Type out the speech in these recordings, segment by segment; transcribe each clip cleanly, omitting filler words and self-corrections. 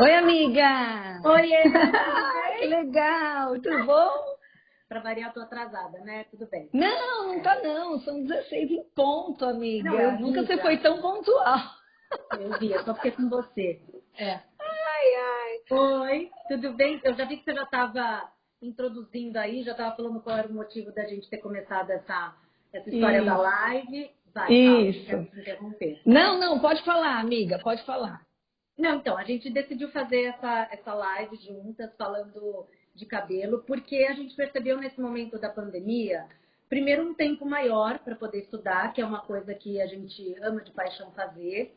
Oi, amiga! Oiê, Que legal! Tudo bom? Pra variar, eu tô atrasada, né? Tudo bem. Não, não tá não. São 16 em ponto, Não, eu amiga. Nunca vi você foi já. tão pontual. Eu só fiquei com você. É. Ai, ai. Oi, tudo bem? Eu já vi que você já estava introduzindo aí, já estava falando qual era o motivo da gente ter começado essa história da Isso, live. Vai, fala, não quero isso. te interromper. Não, não, pode falar, amiga, pode falar. Não, então, a gente decidiu fazer essa live juntas, falando de cabelo, porque a gente percebeu nesse momento da pandemia, primeiro, um tempo maior para poder estudar, que é uma coisa que a gente ama de paixão fazer,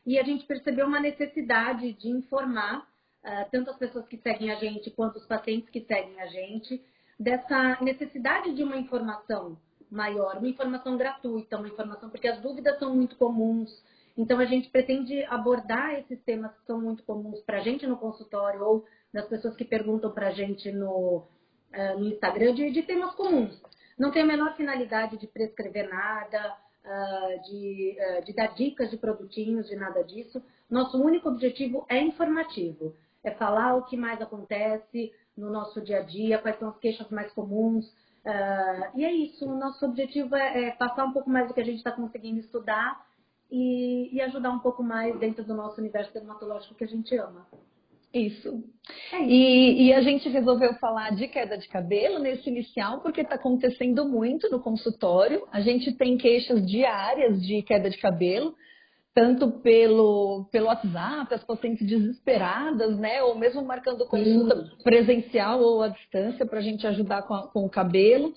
e a gente percebeu uma necessidade de informar tanto as pessoas que seguem a gente quanto os pacientes que seguem a gente, dessa necessidade de uma informação maior, uma informação gratuita, uma informação, porque as dúvidas são muito comuns. Então, a gente pretende abordar esses temas que são muito comuns para a gente no consultório ou das pessoas que perguntam para a gente no Instagram, de temas comuns. Não tem a menor finalidade de prescrever nada, de dar dicas de produtinhos, de nada disso. Nosso único objetivo é informativo. É falar o que mais acontece no nosso dia a dia, quais são as queixas mais comuns. E é isso. O nosso objetivo é passar um pouco mais do que a gente está conseguindo estudar e ajudar um pouco mais dentro do nosso universo dermatológico que a gente ama. Isso. É isso. E a gente resolveu falar de queda de cabelo nesse inicial, porque está acontecendo muito no consultório. A gente tem queixas diárias de queda de cabelo, tanto pelo WhatsApp, as pacientes desesperadas, né? Ou mesmo marcando consulta Sim. presencial ou à distância para a gente ajudar com o cabelo.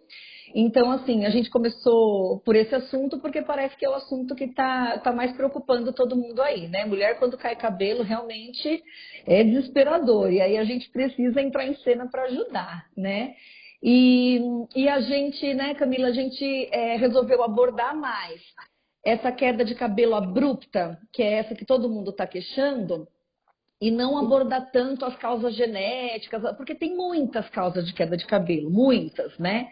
Então, assim, a gente começou por esse assunto porque parece que é o assunto que tá mais preocupando todo mundo aí, né? Mulher, quando cai cabelo, realmente é desesperador. E aí a gente precisa entrar em cena para ajudar, né? E a gente, né, Camila, a gente resolveu abordar mais essa queda de cabelo abrupta, que é essa que todo mundo está queixando, e não abordar tanto as causas genéticas, porque tem muitas causas de queda de cabelo, muitas, né?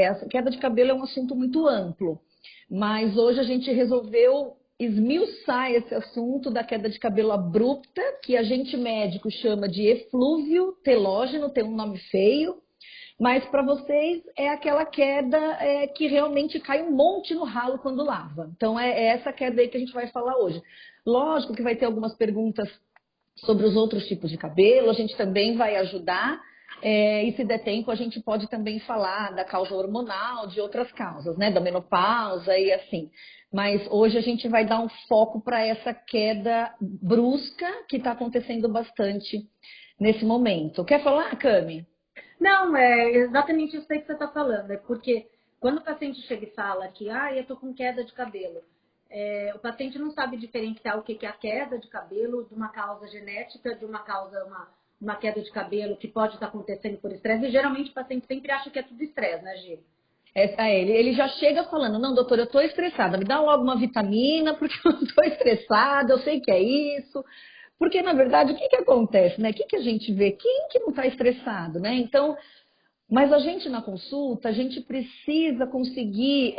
A queda de cabelo é um assunto muito amplo, mas hoje a gente resolveu esmiuçar esse assunto da queda de cabelo abrupta, que a gente médico chama de eflúvio telógeno, tem um nome feio, mas para vocês é aquela queda que realmente cai um monte no ralo quando lava. Então é essa queda aí que a gente vai falar hoje. Lógico que vai ter algumas perguntas sobre os outros tipos de cabelo, a gente também vai ajudar. E se der tempo, a gente pode também falar da causa hormonal, de outras causas, né? Da menopausa e assim. Mas hoje a gente vai dar um foco para essa queda brusca que está acontecendo bastante nesse momento. Quer falar, Cami? Não, é exatamente isso aí que você está falando. É porque quando o paciente chega e fala que eu estou com queda de cabelo, o paciente não sabe diferenciar o que é a queda de cabelo de uma causa genética, de uma causa, uma queda de cabelo que pode estar acontecendo por estresse. E geralmente o paciente sempre acha que é tudo estresse, né, Gi? Ele já chega falando, não, doutor, eu estou estressada, me dá logo uma vitamina, porque eu estou estressada, eu sei que é isso. Porque, na verdade, o que acontece, né? O que a gente vê? Quem que não está estressado, né? Então, mas a gente na consulta, a gente precisa conseguir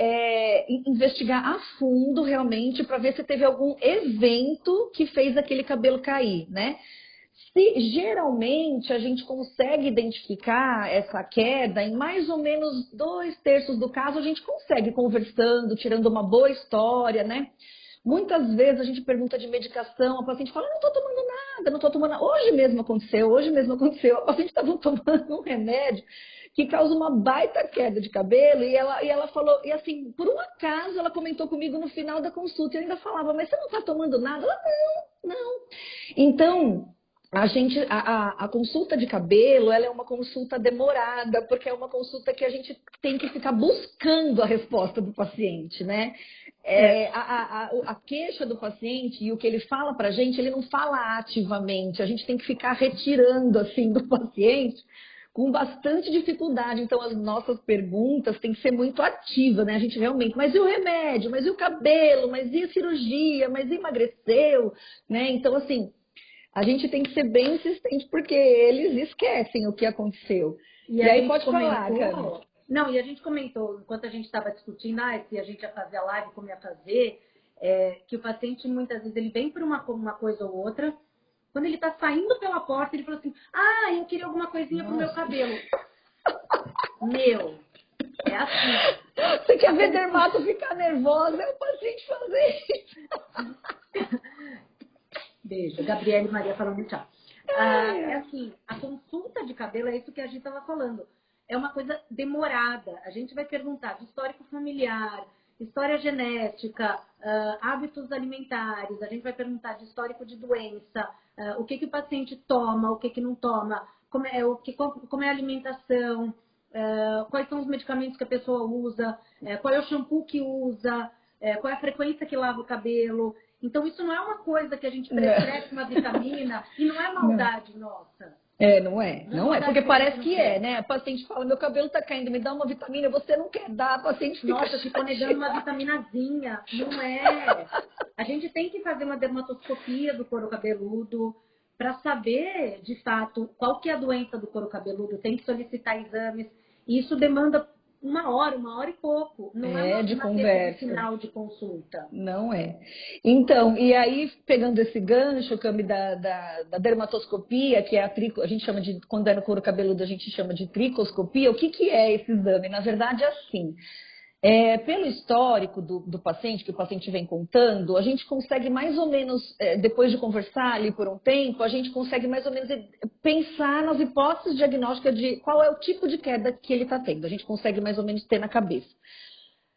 investigar a fundo realmente para ver se teve algum evento que fez aquele cabelo cair, né? Se geralmente a gente consegue identificar essa queda em mais ou menos 2/3 do caso, a gente consegue conversando, tirando uma boa história, né? Muitas vezes a gente pergunta de medicação, a paciente fala, não estou tomando nada, não estou tomando nada. Hoje mesmo aconteceu, a paciente estava tomando um remédio que causa uma baita queda de cabelo, e ela falou, e assim, por um acaso ela comentou comigo no final da consulta, e eu ainda falava, mas você não está tomando nada? Ela, não. Então, a consulta de cabelo, ela é uma consulta demorada, porque é uma consulta que a gente tem que ficar buscando a resposta do paciente, né? A queixa do paciente e o que ele fala pra gente, ele não fala ativamente, a gente tem que ficar retirando, assim, do paciente com bastante dificuldade. Então, as nossas perguntas têm que ser muito ativas, né? A gente realmente, mas e o remédio? Mas e o cabelo? Mas e a cirurgia? Mas e emagreceu? Né? Então, assim, a gente tem que ser bem insistente, porque eles esquecem o que aconteceu. E E a aí gente pode falar, Cami. comentou. Não, e a gente comentou, enquanto a gente estava discutindo, se a gente ia fazer a live, como ia fazer, que o paciente muitas vezes ele vem por uma coisa ou outra. Quando ele tá saindo pela porta, ele falou assim, ah, eu queria alguma coisinha pro meu cabelo. Meu, é assim. Você quer ver dermato ficar nervosa? É o paciente fazer isso. Beijo. Gabriela e Maria falando tchau. É assim, a consulta de cabelo é isso que a gente estava falando. É uma coisa demorada. A gente vai perguntar de histórico familiar, história genética, hábitos alimentares. A gente vai perguntar de histórico de doença, o que o paciente toma, o que não toma, como é a alimentação, quais são os medicamentos que a pessoa usa, qual é o shampoo que usa, qual é a frequência que lava o cabelo. Então, isso não é uma coisa que a gente prescreve uma vitamina e não é maldade nossa. Não é, porque parece que né? A paciente fala, meu cabelo tá caindo, me dá uma vitamina, você não quer dar, a paciente fica nossa, ficou negando uma vitaminazinha. Não é. A gente tem que fazer uma dermatoscopia do couro cabeludo para saber, de fato, qual que é a doença do couro cabeludo. Tem que solicitar exames. E isso demanda uma hora e pouco. Não é uma de conversa. Final de consulta. Não é. Então, e aí, pegando esse gancho, Cami, da dermatoscopia, que é a gente chama de, quando é no couro cabeludo, a gente chama de tricoscopia. O que é esse exame? Na verdade, é assim. Pelo histórico do paciente, que o paciente vem contando, a gente consegue mais ou menos, depois de conversar ali por um tempo, a gente consegue mais ou menos pensar nas hipóteses diagnósticas de qual é o tipo de queda que ele está tendo. A gente consegue mais ou menos ter na cabeça.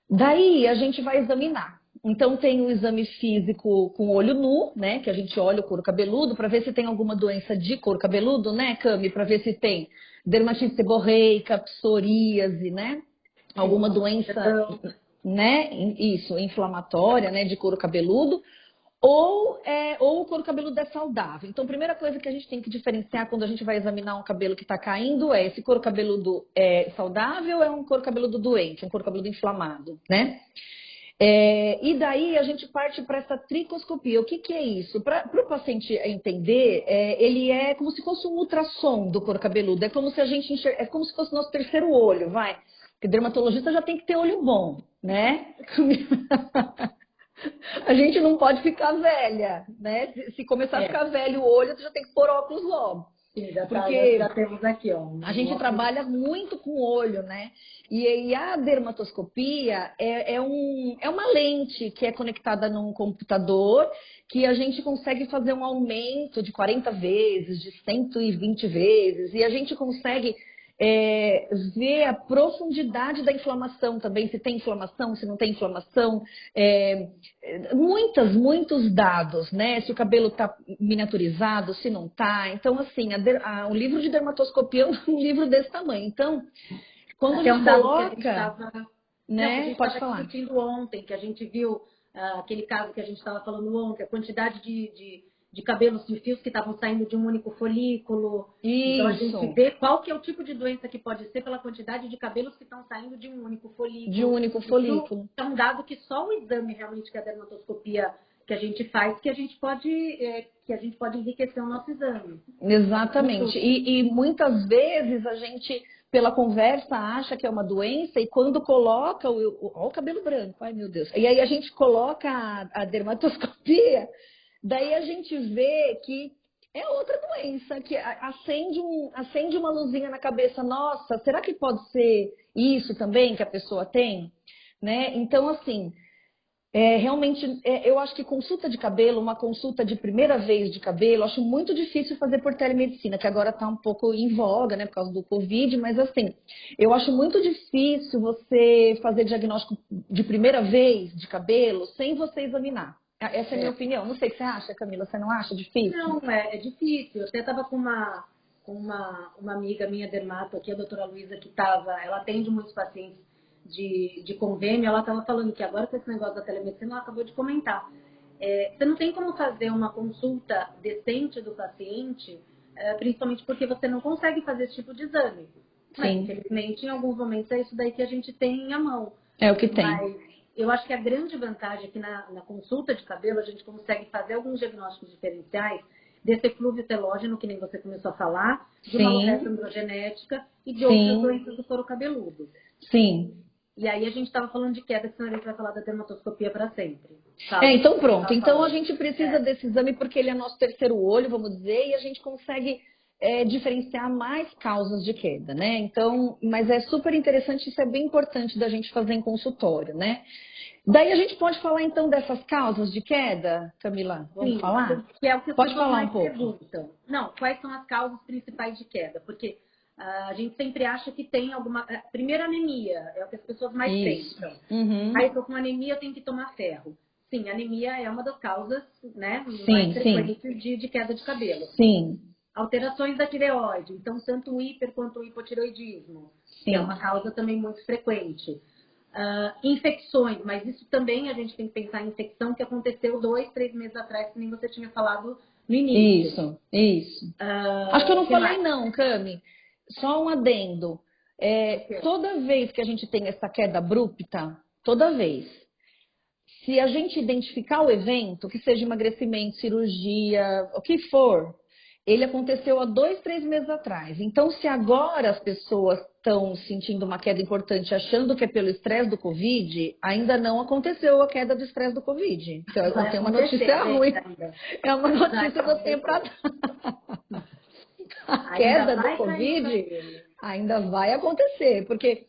Daí a gente vai examinar. Então tem o exame físico com olho nu, né? Que a gente olha o couro cabeludo para ver se tem alguma doença de couro cabeludo, né, Cami? Para ver se tem dermatite seborreica, psoríase, né? Alguma doença, né? Isso, inflamatória, né? De couro cabeludo. Ou o couro cabeludo é saudável. Então, a primeira coisa que a gente tem que diferenciar quando a gente vai examinar um cabelo que está caindo é esse couro cabeludo saudável ou é um couro cabeludo doente, um couro cabeludo inflamado, né? E daí a gente parte para essa tricoscopia. O que é isso? Para o paciente entender, ele é como se fosse um ultrassom do couro cabeludo. É como se a gente é como se fosse o nosso terceiro olho, vai. Porque dermatologista já tem que ter olho bom, né? A gente não pode ficar velha, né? Se começar a ficar velho o olho, tu já tem que pôr óculos logo. Sim, já temos aqui, ó. A gente trabalha muito com o olho, né? E a dermatoscopia é uma lente que é conectada num computador que a gente consegue fazer um aumento de 40 vezes, de 120 vezes, e a gente consegue ver a profundidade da inflamação também, se tem inflamação, se não tem inflamação, muitos dados, né? Se o cabelo está miniaturizado, se não está. Então, assim, o livro de dermatoscopia é um livro desse tamanho. Então, quando a gente coloca, né? Pode falar. Discutindo ontem, que a gente viu aquele caso que a gente estava falando ontem, a quantidade de cabelos de fios que estavam saindo de um único folículo. Isso. Então, a gente vê qual que é o tipo de doença que pode ser pela quantidade de cabelos que estão saindo de um único folículo. De um único folículo. Isso é um dado que só o exame realmente, que é a dermatoscopia que a gente faz, que a gente pode enriquecer o nosso exame. Exatamente. E muitas vezes a gente, pela conversa, acha que é uma doença e quando coloca o cabelo branco, ai meu Deus. E aí a gente coloca a dermatoscopia, daí a gente vê que é outra doença, que acende uma luzinha na cabeça. Nossa, será que pode ser isso também que a pessoa tem? Né? Então, assim, realmente, eu acho que consulta de cabelo, uma consulta de primeira vez de cabelo, acho muito difícil fazer por telemedicina, que agora está um pouco em voga, né, por causa do Covid, mas assim, eu acho muito difícil você fazer diagnóstico de primeira vez de cabelo sem você examinar. Essa é a minha opinião. Não sei o que você acha, Camila, você não acha difícil? Não, é difícil. Eu até estava com uma amiga minha dermato aqui, a doutora Luísa, ela atende muitos pacientes de convênio, ela estava falando que agora com esse negócio da telemedicina, ela acabou de comentar. Você não tem como fazer uma consulta decente do paciente, principalmente porque você não consegue fazer esse tipo de exame. Mas, infelizmente, em alguns momentos é isso daí que a gente tem à mão. É o que tem. Mas eu acho que a grande vantagem é que na consulta de cabelo a gente consegue fazer alguns diagnósticos diferenciais desse eflúvio telógeno, que nem você começou a falar, de uma doença androgenética e de outras doenças do couro cabeludo. Sim. E aí a gente estava falando de queda, que senão a gente vai falar da dermatoscopia para sempre. Então pronto. Então a gente precisa desse exame porque ele é nosso terceiro olho, vamos dizer, e a gente consegue diferenciar mais causas de queda, né? Então, mas é super interessante, isso é bem importante da gente fazer em consultório, né? Daí a gente pode falar então dessas causas de queda, Camila? Vamos falar? Que é o que as pode pessoas falar mais um pouco. perguntam. Não, quais são as causas principais de queda? Porque a gente sempre acha que tem alguma... Primeiro, anemia, é o que as pessoas mais pensam. Aí, estou com anemia, eu tenho que tomar ferro. Sim, anemia é uma das causas, né, mais frequentes de queda de cabelo. Sim. Alterações da tireoide, então tanto o hiper quanto o hipotireoidismo, que é uma causa também muito frequente. Infecções, mas isso também a gente tem que pensar em infecção que aconteceu 2, 3 meses atrás, que nem você tinha falado no início. Isso. Acho que eu não falei não, Cami. Só um adendo. Toda vez que a gente tem essa queda abrupta, toda vez, se a gente identificar o evento, que seja emagrecimento, cirurgia, o que for, ele aconteceu há 2, 3 meses atrás. Então, se agora as pessoas estão sentindo uma queda importante, achando que é pelo estresse do Covid, ainda não aconteceu a queda do estresse do Covid. Então, eu tenho uma notícia ruim. É uma notícia que eu tenho para dar. A queda do Covid ainda vai acontecer, porque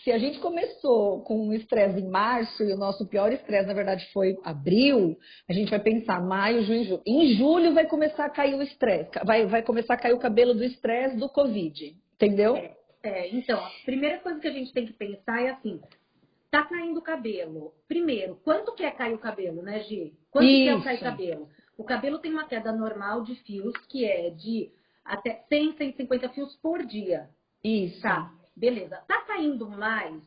se a gente começou com o estresse em março e o nosso pior estresse, na verdade, foi abril, a gente vai pensar maio, junho, julho. Em julho vai começar a cair o estresse, vai começar a cair o cabelo do estresse do Covid, entendeu? Então, a primeira coisa que a gente tem que pensar é assim, tá caindo o cabelo. Primeiro, quanto que é cair o cabelo, né, Gi? Quanto que é o cair o cabelo? O cabelo tem uma queda normal de fios, que é de até 100, 150 fios por dia. Isso. Tá, beleza. Tá caindo mais?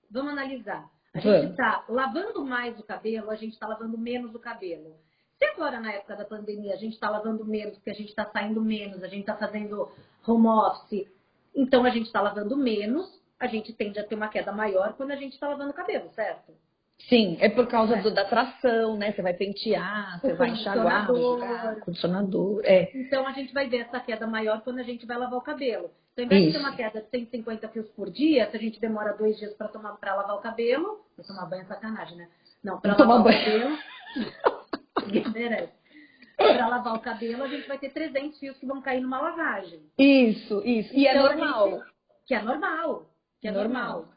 Vamos analisar. A gente tá lavando mais o cabelo, a gente tá lavando menos o cabelo. Se agora, na época da pandemia, a gente tá lavando menos, porque a gente tá saindo menos, a gente tá fazendo home office, então a gente tá lavando menos, a gente tende a ter uma queda maior quando a gente tá lavando o cabelo, certo? Sim, é por causa da tração, né? Você vai pentear, você vai enxaguar, vai jogar, condicionador. Então a gente vai ver essa queda maior quando a gente vai lavar o cabelo. Então, ao invés de ter uma queda de 150 fios por dia, se a gente demora 2 dias para lavar o cabelo, pra tomar banho é sacanagem, né? Não, para lavar o cabelo, ninguém merece. Para lavar o cabelo, a gente vai ter 300 fios que vão cair numa lavagem. Isso. E então, é normal. Que é normal.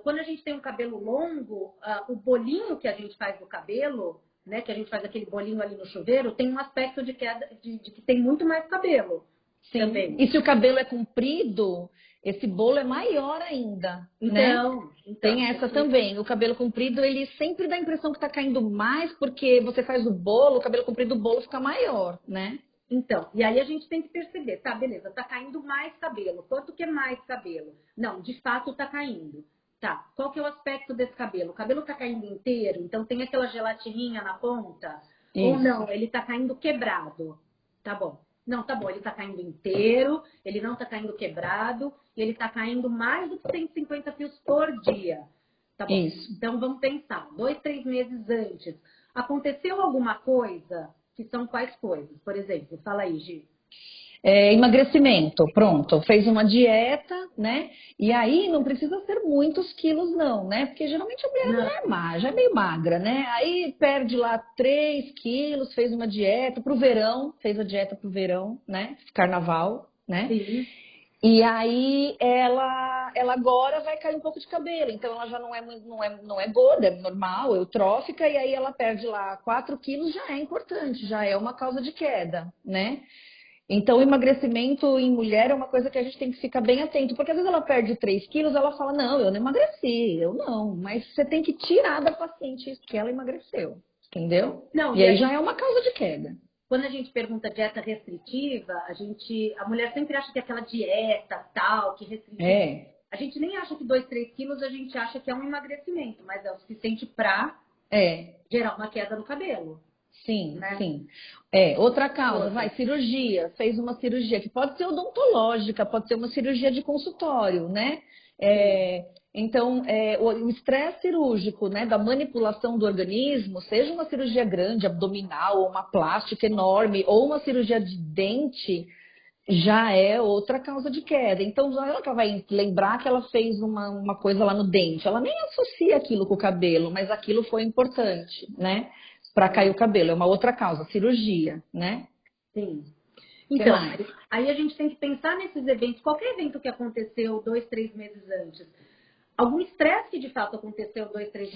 Quando a gente tem um cabelo longo, o bolinho que a gente faz no cabelo, né, que a gente faz aquele bolinho ali no chuveiro, tem um aspecto de queda, de que tem muito mais cabelo. Sim. Também. E se o cabelo é comprido, esse bolo é maior ainda, então, né? Tem essa também. O cabelo comprido, ele sempre dá a impressão que está caindo mais, porque você faz o bolo, o cabelo comprido, o bolo fica maior, né? Então, e aí a gente tem que perceber, tá, beleza, tá caindo mais cabelo. Quanto que é mais cabelo? Não, de fato tá caindo. Tá, qual que é o aspecto desse cabelo? O cabelo tá caindo inteiro, então tem aquela gelatininha na ponta? Isso. Ou não, ele tá caindo quebrado? Tá bom. Não, tá bom, ele tá caindo inteiro, ele não tá caindo quebrado, e ele tá caindo mais do que 150 fios por dia. Tá bom. Isso. Então vamos pensar, 2, 3 meses antes, aconteceu alguma coisa? Que são quais coisas? Por exemplo, fala aí, Gi. Emagrecimento, pronto, fez uma dieta, né? E aí não precisa ser muitos quilos não, né? Porque geralmente a mulher já é meio magra, né? Aí perde lá 3 quilos, fez uma dieta pro verão, fez a dieta pro verão, né? Carnaval, né? Sim. E aí ela agora vai cair um pouco de cabelo, então ela já não é gorda, é normal, eutrófica, e aí ela perde lá 4 quilos, já é importante, já é uma causa de queda, né? Então, o emagrecimento em mulher é uma coisa que a gente tem que ficar bem atento, porque às vezes ela perde 3 quilos, ela fala, não, eu não emagreci, eu não. Mas você tem que tirar da paciente que ela emagreceu, entendeu? Não, e aí já é uma causa de queda. Quando a gente pergunta dieta restritiva, a mulher sempre acha que é aquela dieta tal, que restritiva. A gente nem acha que 2, 3 quilos, a gente acha que é um emagrecimento, mas é o suficiente para gerar uma queda no cabelo. Sim, né? Sim. Outra causa, cirurgia. Fez uma cirurgia que pode ser odontológica, pode ser uma cirurgia de consultório, né? Então, o estresse cirúrgico, né, da manipulação do organismo, seja uma cirurgia grande, abdominal, ou uma plástica enorme, ou uma cirurgia de dente, já é outra causa de queda. Então, ela vai lembrar que ela fez uma coisa lá no dente. Ela nem associa aquilo com o cabelo, mas aquilo foi importante, né? Para cair o cabelo. É uma outra causa, cirurgia, né? Sim. O que Então, mais? aí a gente tem que pensar nesses eventos, qualquer evento que aconteceu 2, 3 meses antes. Algum estresse que de fato aconteceu 2, 3 meses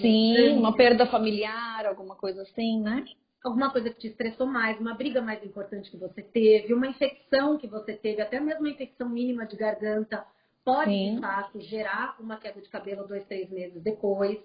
Sim, uma antes. perda familiar, alguma coisa assim, né? Alguma coisa que te estressou mais, uma briga mais importante que você teve, uma infecção que você teve, até mesmo uma infecção mínima de garganta, pode de Sim, fato gerar uma queda de cabelo 2, 3 meses depois.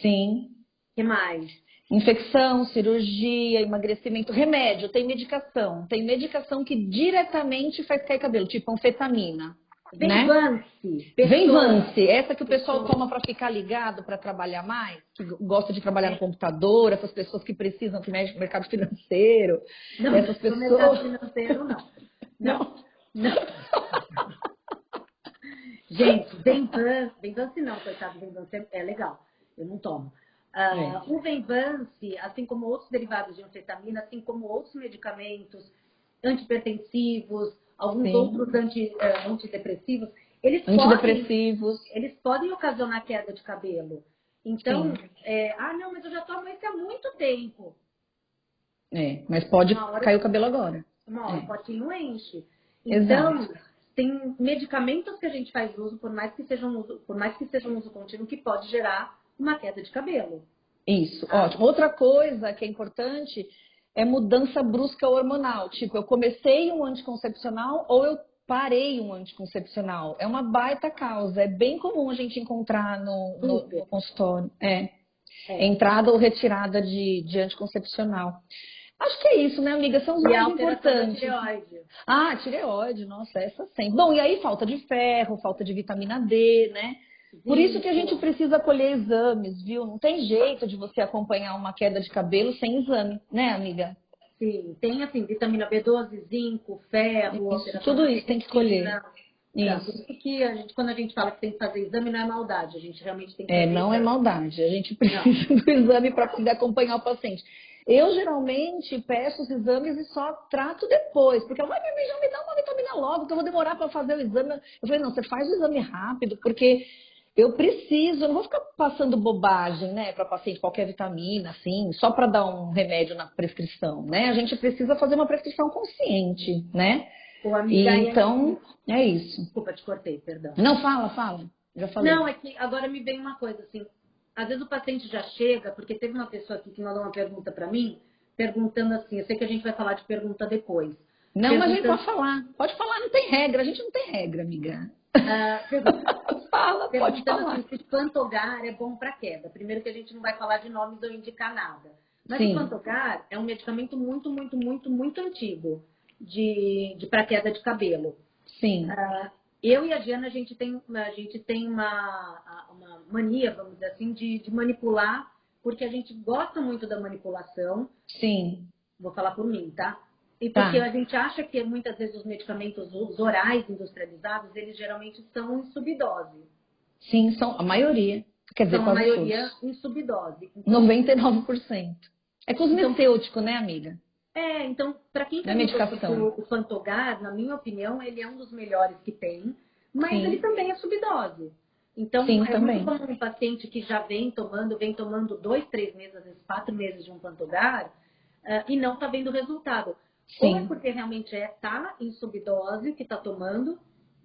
sim. O que mais? Infecção, cirurgia, emagrecimento, remédio, tem medicação. Tem medicação que diretamente faz cair cabelo, tipo anfetamina, né? Venvance, pessoa, Venvance, essa que o pessoal pessoa. toma para ficar ligado, para trabalhar mais, que gosta de trabalhar no computador, essas pessoas que precisam, que mexem no mercado financeiro, Não, essas no mercado pessoas. financeiro, não. Não, Não. não. Gente, Venvance não, coitado, Venvance é legal. Eu não tomo. É. O Venvance, assim como outros derivados de anfetamina, assim como outros medicamentos antipertensivos, alguns Sim. outros antidepressivos, eles podem, Antidepressivos, eles podem ocasionar queda de cabelo. Então, sim. não, mas eu já tomo isso há muito tempo. É. Mas pode Uma hora, cair o cabelo agora. uma hora o É. potinho enche. Exato. Então, tem medicamentos que a gente faz uso, por mais que sejam uso contínuo, que pode gerar uma queda de cabelo. Isso, Tá? ótimo. Outra coisa que é importante é mudança brusca hormonal. Tipo, eu comecei um anticoncepcional ou eu parei um anticoncepcional. É uma baita causa. É bem comum a gente encontrar no Super. consultório. É. É. Entrada ou retirada de anticoncepcional. Acho que é isso, né, amiga? São os E a mais alteração da importantes. tireoide. Ah, tireoide, nossa, essa sim. Bom, e aí falta de ferro, falta de vitamina D, né? Por isso que a gente Zinco. precisa colher exames, viu? Não tem jeito de você acompanhar uma queda de cabelo sem exame, né, amiga? Sim, tem assim, vitamina B12, zinco, ferro, Isso, alteração tudo da isso tem que colher. ferritina. Tá, por Isso. isso que quando a gente fala que tem que fazer exame, não é maldade. A gente realmente tem que É, fazer não é exame. maldade. A gente Não. precisa do exame para poder acompanhar o paciente. Eu geralmente peço os exames e só trato depois, porque ela vai já me dá uma vitamina logo, que eu vou demorar para fazer o exame. Eu falei, não, você faz o exame rápido, porque eu preciso, eu não vou ficar passando bobagem, né, para paciente qualquer vitamina, assim, só para dar um remédio na prescrição, né? A gente precisa fazer uma prescrição consciente, né? Ô, E amiga, aí, então, é isso. desculpa, te cortei, perdão. Não, fala, fala. Já falei. Não, é que agora me vem uma coisa assim. Às vezes o paciente já chega, porque teve uma pessoa aqui que mandou uma pergunta para mim, perguntando assim, eu sei que a gente vai falar de pergunta depois. Não, mas a gente Perguntando, pode falar. Pode falar, não tem regra. A gente não tem regra, amiga. ah, pergun- Fala, pode perguntando assim, falar. se Pantogar é bom para queda. Primeiro que a gente não vai falar de nomes ou indicar nada. Mas o Sim, Pantogar é um medicamento muito, muito, muito, muito antigo de para queda de cabelo. sim, Eu e a Diana, a gente tem uma mania, vamos dizer assim, de manipular, porque a gente gosta muito da manipulação, sim. vou falar por mim, tá? E porque Tá. a gente acha que muitas vezes os medicamentos, os orais industrializados, eles geralmente são em subdose. Sim, são a maioria. Quer dizer, São a quase maioria todos. em subdose. Então, 99%. É então cosmecêutico, né, amiga? Então, para quem Não é perguntou sobre medicação. o Fantogar, na minha opinião, ele é um dos melhores que tem, mas ele Sim, também é subdose. Então, sim, é muito também. comum um paciente que já vem tomando 2, 3 meses, às vezes 4 meses de um Fantogar, e não está vendo resultado. Ou é Sim, porque realmente está em subdose que está tomando, ou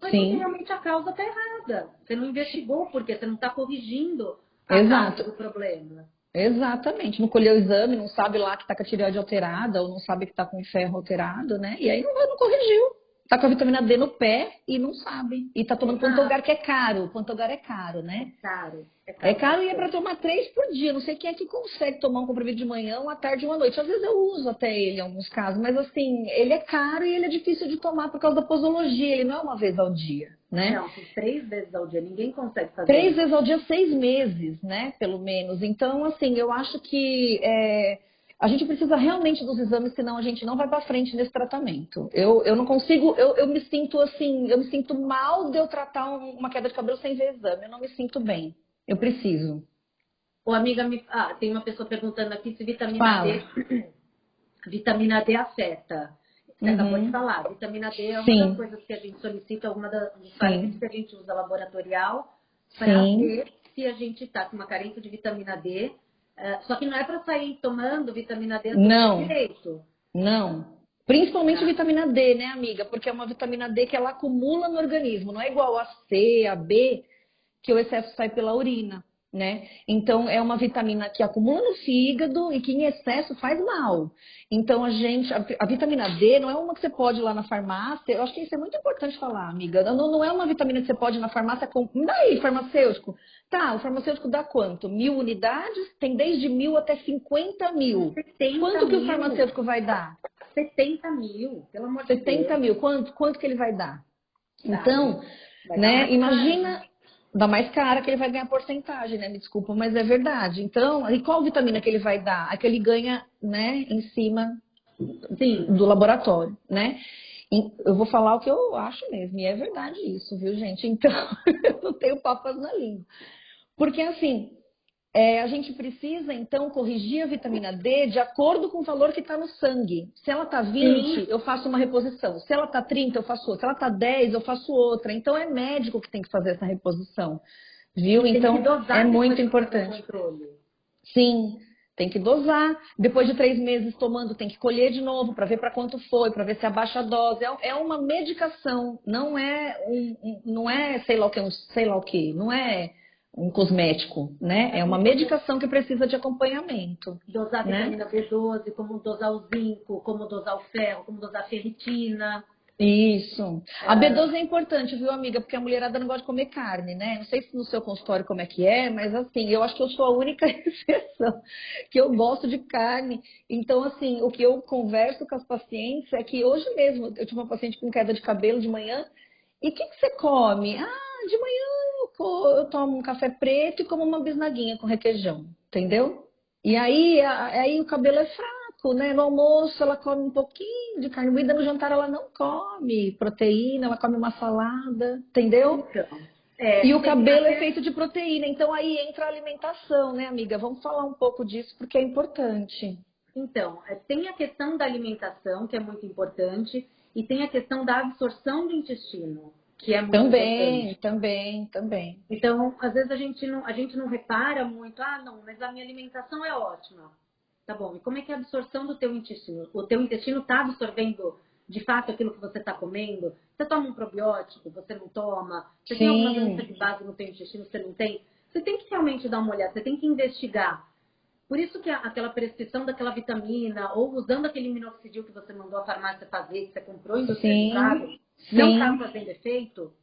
é porque sim. realmente a causa está errada. Você não investigou porque você não está corrigindo a causa Exato. do problema. Exatamente. Não colheu o exame, não sabe lá que está com a tireoide alterada, ou não sabe que está com o ferro alterado, né? E aí não corrigiu. Tá com a vitamina D no pé e não sabe. E tá tomando Exato. Pantogar, que é caro. Pantogar é caro, É né? caro. É É caro caro e é para bastante. tomar 3 por dia. Não sei quem é que consegue tomar um comprimido de manhã, uma tarde e uma noite. Às vezes eu uso até ele em alguns casos, mas assim, ele é caro e ele é difícil de tomar por causa da posologia. Ele não é uma vez ao dia, né? Não, são 3 vezes ao dia. Ninguém consegue fazer 3 isso. vezes ao dia, 6 meses, né? Pelo menos. Então, assim, eu acho que a gente precisa realmente dos exames, senão a gente não vai para frente nesse tratamento. Eu não consigo, eu me sinto assim, eu me sinto mal de eu tratar uma queda de cabelo sem ver exame. Eu não me sinto bem. Eu preciso. Ô, amiga, tem uma pessoa perguntando aqui se vitamina D, Fala. vitamina D afeta. Você acabou de Uhum. falar, vitamina D é uma das Sim, coisas que a gente solicita, uma dos sim, parâmetros que a gente usa laboratorial para sim. ver se a gente está com uma carência de vitamina D. Só que não é para sair tomando vitamina D à torta e Não, direito. não. Principalmente Tá? vitamina D, né, amiga? Porque é uma vitamina D que ela acumula no organismo. Não é igual a C, a B, que o excesso sai pela urina, né? Então é uma vitamina que acumula no fígado e que em excesso faz mal. Então a vitamina D não é uma que você pode ir lá na farmácia. Eu acho que isso é muito importante falar, amiga. Não é uma vitamina que você pode ir na farmácia comprar. Daí, farmacêutico. Tá, o farmacêutico dá quanto? 1.000 unidades? Tem desde 1.000 até 50.000. 70 Quanto que o mil, farmacêutico vai dar? 70 mil, pelo amor de 70 Deus. mil. Quanto que ele vai dar? Sabe? Então, Vai dar né, mais caro, né? imagina, dá mais cara que ele vai ganhar porcentagem, né? Me desculpa, mas é verdade. Então, e qual vitamina que ele vai dar? A que ele ganha, né, em cima Sim. do laboratório, né? Eu vou falar o que eu acho mesmo, e é verdade isso, viu, gente? Então, eu não tenho papas na língua. Porque, assim, a gente precisa, então, corrigir a vitamina D de acordo com o valor que está no sangue. Se ela está Sim. 20, eu faço uma reposição. Se ela está 30, eu faço outra. Se ela está 10, eu faço outra. Então, é médico que tem que fazer essa reposição. Viu? E tem que Então, é dosar depois muito para fazer o importante. controle. Sim, tem que dosar. Depois de 3 meses tomando, tem que colher de novo para ver para quanto foi, para ver se abaixa a dose. É uma medicação, não é não é sei lá o que, sei lá o que, não é um cosmético, né? É É uma como você medicação que precisa de acompanhamento, dosar a né? vitamina B12, como dosar o zinco, como dosar o ferro, como dosar a ferritina. Isso. A É, B12 é importante, viu, amiga? Porque a mulherada não gosta de comer carne, né? Não sei se no seu consultório como é que é, mas assim, eu acho que eu sou a única exceção que eu gosto de carne. Então, assim, o que eu converso com as pacientes é que hoje mesmo eu tive uma paciente com queda de cabelo de manhã. E o que você come? Ah, de manhã eu tomo um café preto e como uma bisnaguinha com requeijão, entendeu? E aí, aí o cabelo é fraco, né? No almoço ela come um pouquinho de carne moída, no jantar ela não come proteína, ela come uma salada, entendeu? então, E o tem cabelo é até. feito de proteína, então aí entra a alimentação, né, amiga? Vamos falar um pouco disso porque é importante. Então, tem a questão da alimentação, que é muito importante, e tem a questão da absorção do intestino, que é muito Também, importante. também, também. Então, às vezes a gente não repara muito, não, mas a minha alimentação é ótima. Tá bom, e como é que é a absorção do teu intestino? O teu intestino está absorvendo de fato aquilo que você está comendo? Você toma um probiótico, você não toma? Você tem alguma doença Sim, de base no teu intestino, você não tem? Você tem que realmente dar uma olhada, você tem que investigar. Por isso que aquela prescrição daquela vitamina, ou usando aquele minoxidil que você mandou a farmácia fazer, que você comprou industrializado, sim, não está sim. fazendo efeito,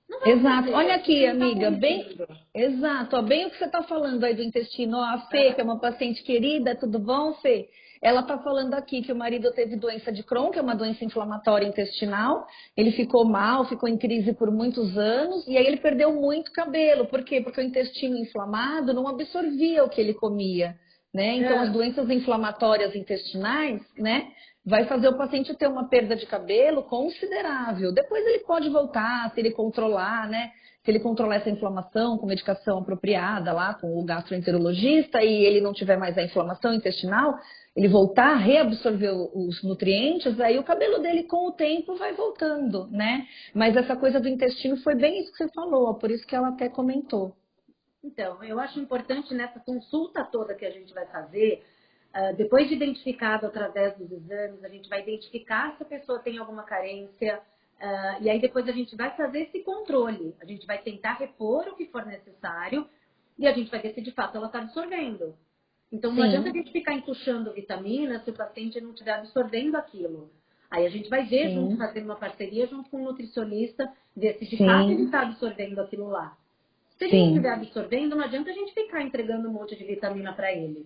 não vai Exato. Olha fazer, porque aqui, não está amiga, bem, corrigindo. exato, ó, bem o que você está falando aí do intestino. Ó, a Fê, que é Ah, uma paciente querida, tudo bom, Fê? Ela está falando aqui que o marido teve doença de Crohn, que é uma doença inflamatória intestinal. Ele ficou mal, ficou em crise por muitos anos, e aí ele perdeu muito cabelo. Por quê? Porque o intestino inflamado não absorvia o que ele comia, né? Então, as ah, doenças inflamatórias intestinais, né? Vai fazer o paciente ter uma perda de cabelo considerável. Depois ele pode voltar, se ele controlar, né? Se ele controlar essa inflamação com medicação apropriada lá com o gastroenterologista e ele não tiver mais a inflamação intestinal, ele voltar a reabsorver os nutrientes, aí o cabelo dele com o tempo vai voltando, né? Mas essa coisa do intestino foi bem isso que você falou, ó, por isso que ela até comentou. então, eu acho importante nessa consulta toda que a gente vai fazer, depois de identificado através dos exames, a gente vai identificar se a pessoa tem alguma carência, e aí depois a gente vai fazer esse controle. A gente vai tentar repor o que for necessário e a gente vai ver se de fato ela está absorvendo. Então, não adianta a Sim, gente ficar entuchando vitamina se o paciente não estiver absorvendo aquilo. Aí a gente vai ver junto, sim, fazer uma parceria junto com o nutricionista, ver se de fato ele sim, está absorvendo aquilo lá. Se ele não estiver sim, absorvendo, não adianta a gente ficar entregando um monte de vitamina para ele.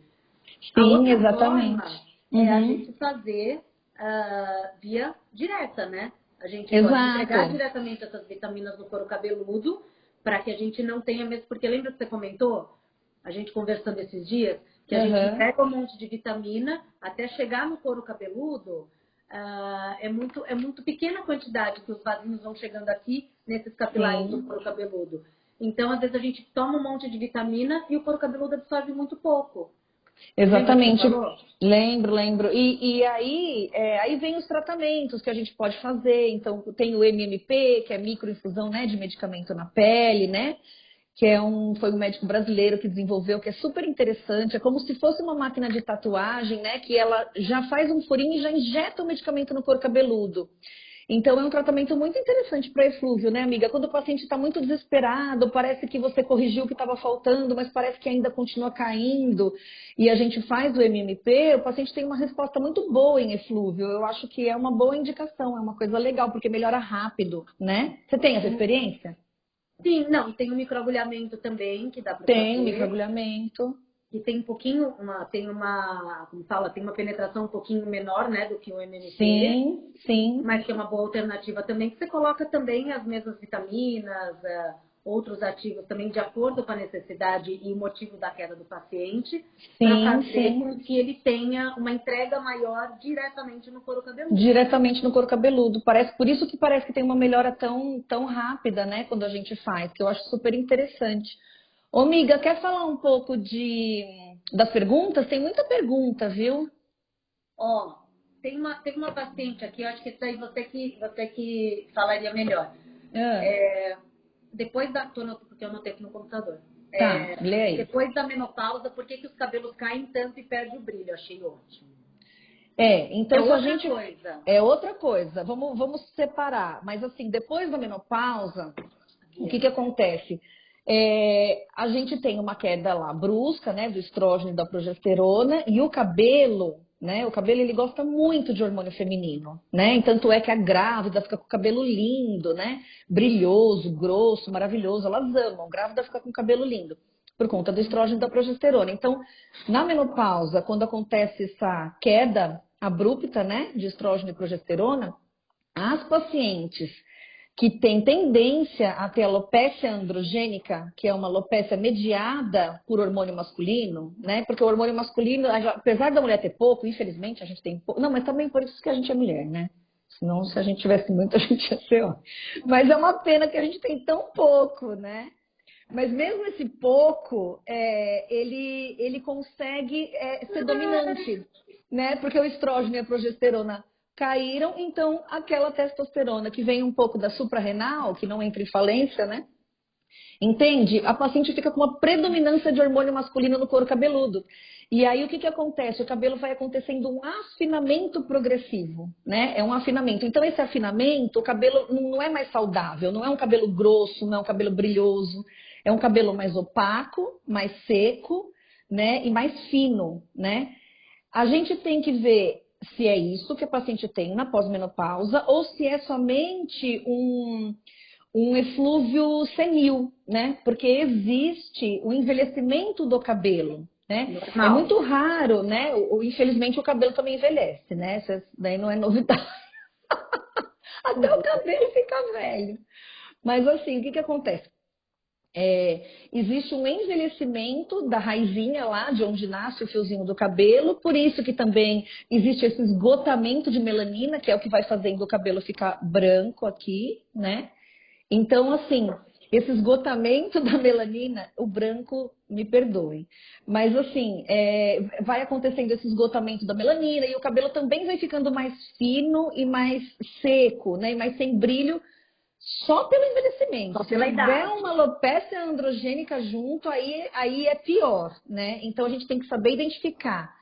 A sim, outra exatamente. forma é a Uhum. gente fazer via direta, né? A gente pode entregar Exato. diretamente essas vitaminas no couro cabeludo para que a gente não tenha mesmo. Porque lembra que você comentou, a gente conversando esses dias, que a gente Uhum. entrega um monte de vitamina até chegar no couro cabeludo. É muito pequena a quantidade que os vasinhos vão chegando aqui nesses capilares do Sim, couro cabeludo. Então, às vezes, a gente toma um monte de vitamina e o couro cabeludo absorve muito pouco. Exatamente. Lembra que você falou? Lembro. E aí, aí vem os tratamentos que a gente pode fazer. Então, tem o MMP, que é microinfusão, né, de medicamento na pele, né? Que foi um médico brasileiro que desenvolveu, que é super interessante. É como se fosse uma máquina de tatuagem, né? Que ela já faz um furinho e já injeta o medicamento no couro cabeludo. Então, é um tratamento muito interessante para eflúvio, né, amiga? Quando o paciente está muito desesperado, parece que você corrigiu o que estava faltando, mas parece que ainda continua caindo, e a gente faz o MMP, o paciente tem uma resposta muito boa em eflúvio. Eu acho que é uma boa indicação, é uma coisa legal, porque melhora rápido, né? Você tem essa experiência? Sim, não, e tem o microagulhamento também, que dá para Tem o fazer. microagulhamento. Que tem um pouquinho, como fala, tem uma penetração um pouquinho menor, né, do que o MMP, Sim. mas que é uma boa alternativa também, que você coloca também as mesmas vitaminas, outros ativos também de acordo com a necessidade e o motivo da queda do paciente, para fazer Sim. com que ele tenha uma entrega maior diretamente no couro cabeludo. Diretamente no couro cabeludo. Por isso que parece que tem uma melhora tão rápida, né, quando a gente faz, que eu acho super interessante. Ô, miga, quer falar um pouco das perguntas? Tem muita pergunta, viu? Ó, tem uma paciente aqui, eu acho que isso aí você que falaria melhor. Ah, Depois da. Porque eu anotei aqui no computador. tá, lê aí. Depois da menopausa, por que os cabelos caem tanto e perde o brilho? Achei ótimo. Então se a Outra gente. coisa. É outra coisa, vamos separar. Mas assim, depois da menopausa, o que acontece? A gente tem uma queda lá brusca, né, do estrógeno e da progesterona, e o cabelo, né, o cabelo ele gosta muito de hormônio feminino, né, e tanto é que a grávida fica com o cabelo lindo, né, brilhoso, grosso, maravilhoso, elas amam, grávida fica com o cabelo lindo, por conta do estrógeno e da progesterona. Então, na menopausa, quando acontece essa queda abrupta, né, de estrógeno e progesterona, as pacientes que têm tendência a ter alopecia androgênica, que é uma alopecia mediada por hormônio masculino, né? Porque o hormônio masculino, apesar da mulher ter pouco, infelizmente a gente tem pouco. Não, mas também por isso que a gente é mulher, né? Senão, se a gente tivesse muito, a gente ia ser homem. Mas é uma pena que a gente tem tão pouco, né? Mas mesmo esse pouco, ele consegue ser dominante, né? Porque o estrógeno e a progesterona caíram, então aquela testosterona que vem um pouco da suprarrenal, que não entra em falência, né? Entende? A paciente fica com uma predominância de hormônio masculino no couro cabeludo. E aí o que acontece? O cabelo vai acontecendo um afinamento progressivo, né? É um afinamento. Então esse afinamento, o cabelo não é mais saudável, não é um cabelo grosso, não é um cabelo brilhoso, é um cabelo mais opaco, mais seco, né? E mais fino, né? A gente tem que ver se é isso que a paciente tem na pós-menopausa ou se é somente um eflúvio senil, né? Porque existe o envelhecimento do cabelo, né? É Normal. muito raro, né? Infelizmente o cabelo também envelhece, né? Isso daí não é novidade. Até o cabelo fica velho. Mas assim, o que acontece? Existe um envelhecimento da raizinha lá, de onde nasce o fiozinho do cabelo, por isso que também existe esse esgotamento de melanina, que é o que vai fazendo o cabelo ficar branco aqui, né? Então, assim, esse esgotamento da melanina, o branco, me perdoe, mas assim, vai acontecendo esse esgotamento da melanina e o cabelo também vai ficando mais fino e mais seco, né? E mais sem brilho, só pelo envelhecimento. Só Se pela tiver idade. uma alopecia androgênica junto, aí é pior, né? Então a gente tem que saber identificar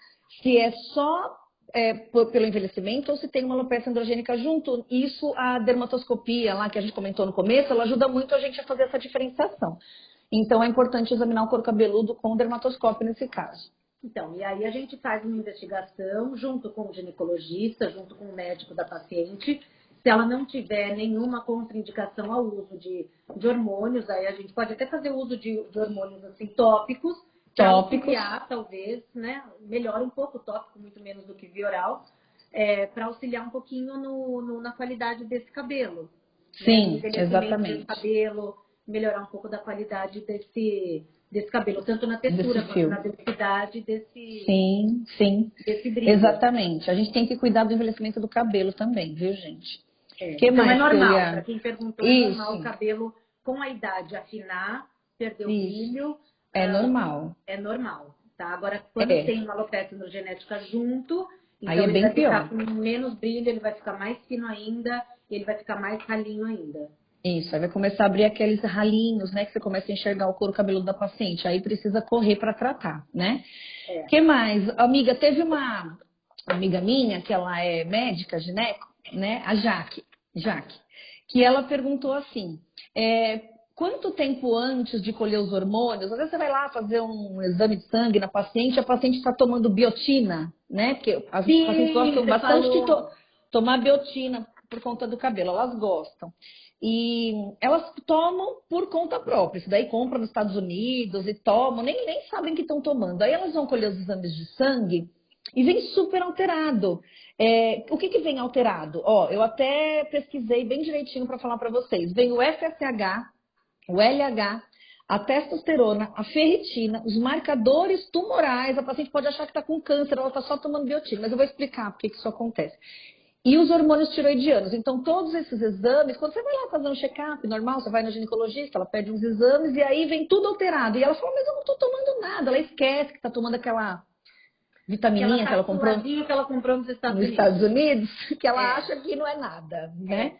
se é só pelo envelhecimento ou se tem uma alopecia androgênica junto. Isso, a dermatoscopia lá que a gente comentou no começo, ela ajuda muito a gente a fazer essa diferenciação. Então é importante examinar o couro cabeludo com o dermatoscópio nesse caso. Então, e aí a gente faz uma investigação junto com o ginecologista, junto com o médico da paciente. Se ela não tiver nenhuma contraindicação ao uso de hormônios, aí a gente pode até fazer uso de hormônios assim, tópicos, para Tópicos. auxiliar, talvez, né? Melhora um pouco o tópico, muito menos do que via oral, para auxiliar um pouquinho na qualidade desse cabelo. Né? No Sim, envelhecimento desse exatamente. cabelo, melhorar um pouco da qualidade desse cabelo, tanto na Desse textura quanto fio. na densidade Sim, desse brilho. exatamente. A gente tem que cuidar do envelhecimento do cabelo também, viu, gente? O que Então é mais que eu normal, para ia... quem perguntou, é normal o Isso, cabelo com a idade afinar, perder o isso. brilho, É normal. é normal. tá? Agora, quando tem uma alopecia androgenética junto, então aí é ele bem vai pior. ficar com menos brilho, ele vai ficar mais fino ainda, e ele vai ficar mais ralinho ainda. Isso, aí vai começar a abrir aqueles ralinhos, né? Que você começa a enxergar o couro cabeludo da paciente. Aí precisa correr para tratar, né? É. Que mais? Amiga, teve uma amiga minha, que ela é médica, gineco, né? A Jaque, que ela perguntou assim, quanto tempo antes de colher os hormônios, às vezes você vai lá fazer um exame de sangue na paciente, a paciente está tomando biotina, né? Porque as pacientes gostam você bastante de falou. tomar biotina por conta do cabelo, elas gostam. E elas tomam por conta própria, isso daí compram nos Estados Unidos e tomam, nem sabem que estão tomando. Aí elas vão colher os exames de sangue e vem super alterado. O que vem alterado? Ó, eu até pesquisei bem direitinho para falar para vocês. Vem o FSH, o LH, a testosterona, a ferritina, os marcadores tumorais. A paciente pode achar que está com câncer, ela está só tomando biotina, mas eu vou explicar por que isso acontece. E os hormônios tiroidianos. Então, todos esses exames, quando você vai lá fazer um check-up normal, você vai no ginecologista, ela pede uns exames e aí vem tudo alterado. E ela fala, mas eu não estou tomando nada. Ela esquece que está tomando aquela vitamininha que ela comprou que ela comprou nos Estados nos Unidos. Estados Unidos, que ela acha que não é nada, né?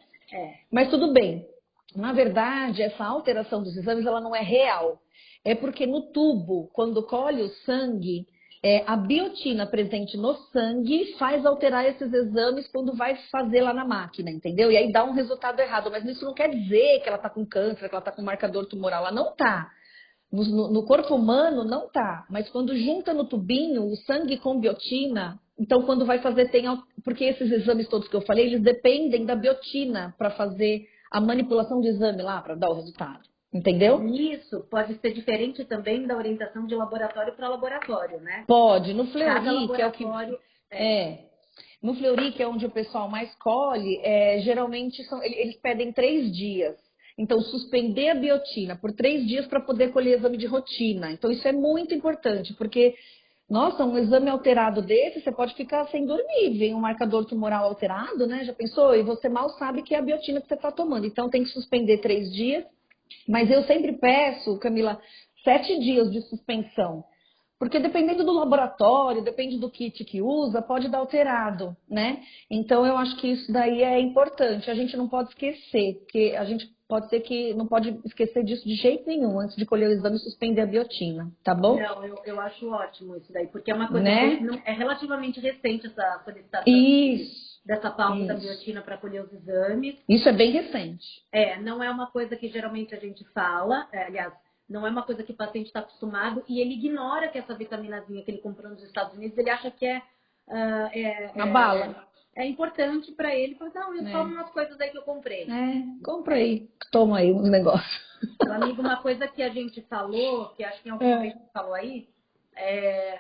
Mas tudo bem. Na verdade, essa alteração dos exames, ela não é real. É porque no tubo, quando colhe o sangue, a biotina presente no sangue faz alterar esses exames quando vai fazer lá na máquina, entendeu? E aí dá um resultado errado. Mas isso não quer dizer que ela está com câncer, que ela está com marcador tumoral. Ela não está. No corpo humano não tá, mas quando junta no tubinho o sangue com biotina, então quando vai fazer porque esses exames todos que eu falei, eles dependem da biotina para fazer a manipulação de exame lá, para dar o resultado. Entendeu? Isso pode ser diferente também da orientação de laboratório para laboratório, né? Pode. No Cada Fleury, que é o que... laboratório No Fleury, que é onde o pessoal mais colhe, geralmente eles pedem 3 dias. Então, suspender a biotina por 3 dias para poder colher exame de rotina. Então, isso é muito importante, porque, nossa, um exame alterado desse, você pode ficar sem dormir. Vem um marcador tumoral alterado, né? Já pensou? E você mal sabe que é a biotina que você está tomando. Então, tem que suspender 3 dias. Mas eu sempre peço, Camila, 7 dias de suspensão. Porque dependendo do laboratório, depende do kit que usa, pode dar alterado, né? Então eu acho que isso daí é importante. A gente não pode esquecer, porque a gente pode ser que não pode esquecer disso de jeito nenhum, antes de colher o exame e suspender a biotina, tá bom? Não, eu acho ótimo isso daí, porque é uma coisa né? que é relativamente recente essa solicitação dessa pauta da biotina para colher os exames. Isso é bem recente. Não é uma coisa que geralmente a gente fala, aliás, não é uma coisa que o paciente está acostumado e ele ignora que essa vitaminazinha que ele comprou nos Estados Unidos, ele acha que uma bala. É importante para ele, fala, não, eu tomo umas coisas aí que eu comprei. Compra aí, toma aí uns negócios. Meu amigo, uma coisa que a gente falou, que acho que em algum momento você falou aí,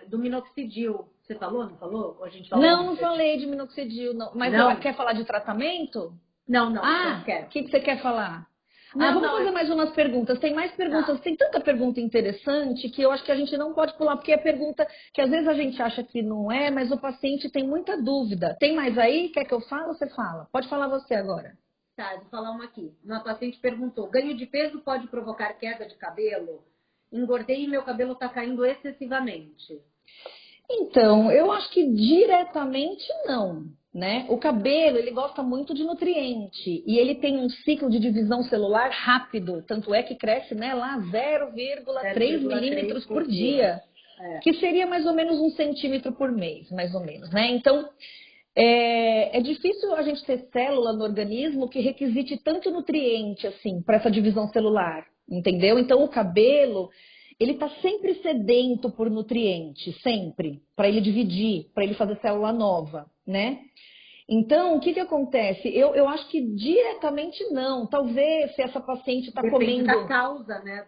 do minoxidil. Você falou, não falou? Ou a gente falou não falei de minoxidil, não. Mas ela quer falar de tratamento? Não quero. O que você quer falar? Vamos fazer mais umas perguntas. Tem mais perguntas, tem tanta pergunta interessante que eu acho que a gente não pode pular, porque é pergunta que às vezes a gente acha que não é, mas o paciente tem muita dúvida. Tem mais aí? Quer que eu fale ou você fala? Pode falar você agora. Tá, vou falar uma aqui. Uma paciente perguntou, ganho de peso pode provocar queda de cabelo? Engordei e meu cabelo está caindo excessivamente. Então, eu acho que diretamente não, né? O cabelo, ele gosta muito de nutriente e ele tem um ciclo de divisão celular rápido, tanto é que cresce, né, lá 0,3 milímetros por dia, que seria mais ou menos 1 centímetro por mês, mais ou menos, né? Então, é difícil a gente ter célula no organismo que requisite tanto nutriente, assim, para essa divisão celular, entendeu? Então, o cabelo... ele está sempre sedento por nutrientes, sempre, para ele dividir, para ele fazer célula nova, né? Então, o que acontece? Eu acho que diretamente não. Talvez se essa paciente está comendo... Depende da causa, né?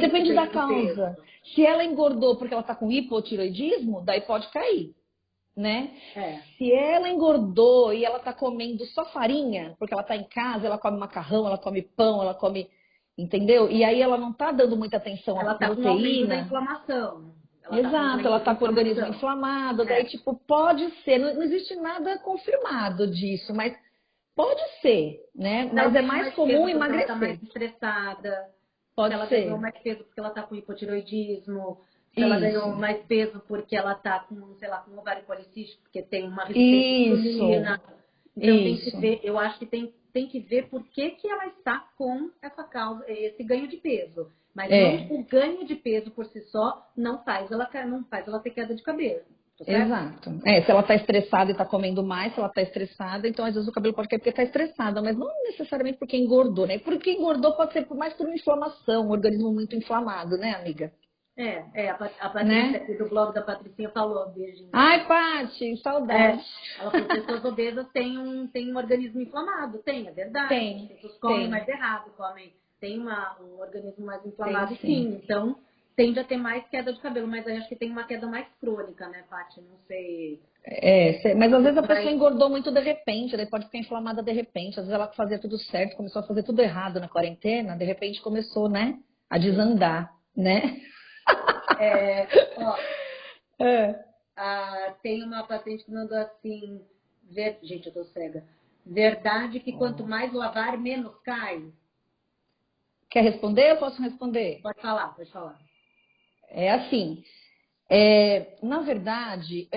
Depende da causa. Se ela engordou porque ela está com hipotiroidismo, daí pode cair, né? Se ela engordou e ela está comendo só farinha, porque ela está em casa, ela come macarrão, ela come pão, ela come... entendeu? E aí ela não está dando muita atenção à proteína. Ela está com aumento da inflamação. Exato, ela está com o organismo inflamado. Daí, pode ser. Não existe nada confirmado disso, mas pode ser, né? Mas é mais comum emagrecer. Ela está mais estressada. Pode ela ser. ganhou mais peso porque ela está com hipotiroidismo. Se ela ganhou Isso, mais peso porque ela tá com, sei lá, com ovário policístico, porque tem uma resistência à isso, insulina. Então tem que isso. ver, eu acho que tem que ver por que ela está com essa causa, esse ganho de peso. Mas não É, o ganho de peso por si só não faz ela ter queda de cabelo. Tá certo? exato. É, se ela está estressada e está comendo mais, se ela está estressada, então às vezes o cabelo pode cair porque está estressada, mas não necessariamente porque engordou, né? Porque engordou pode ser mais por uma inflamação, um organismo muito inflamado, né, amiga? A Patrícia Né? aqui do blog da Patricinha falou, beijinho. Ai, Paty, É, saudade. ela falou que pessoas obesas têm um organismo inflamado. Tem, é verdade. As Tem, pessoas comem tem, mais errado, tem um organismo mais tem inflamado, sim. sim. Então, tende a ter mais queda de cabelo. Mas aí acho que tem uma queda mais crônica, né, Paty? Não sei. Mas às vezes a pessoa Mas, engordou muito de repente, daí pode ficar inflamada de repente. Às vezes ela fazia tudo certo, começou a fazer tudo errado na quarentena, de repente começou, né, a desandar, né? ó, É. tem uma paciente que mandou assim. Gente, eu tô cega. Verdade que quanto mais lavar, menos cai? Quer responder? Eu posso responder. Pode falar, pode falar. É assim, na verdade,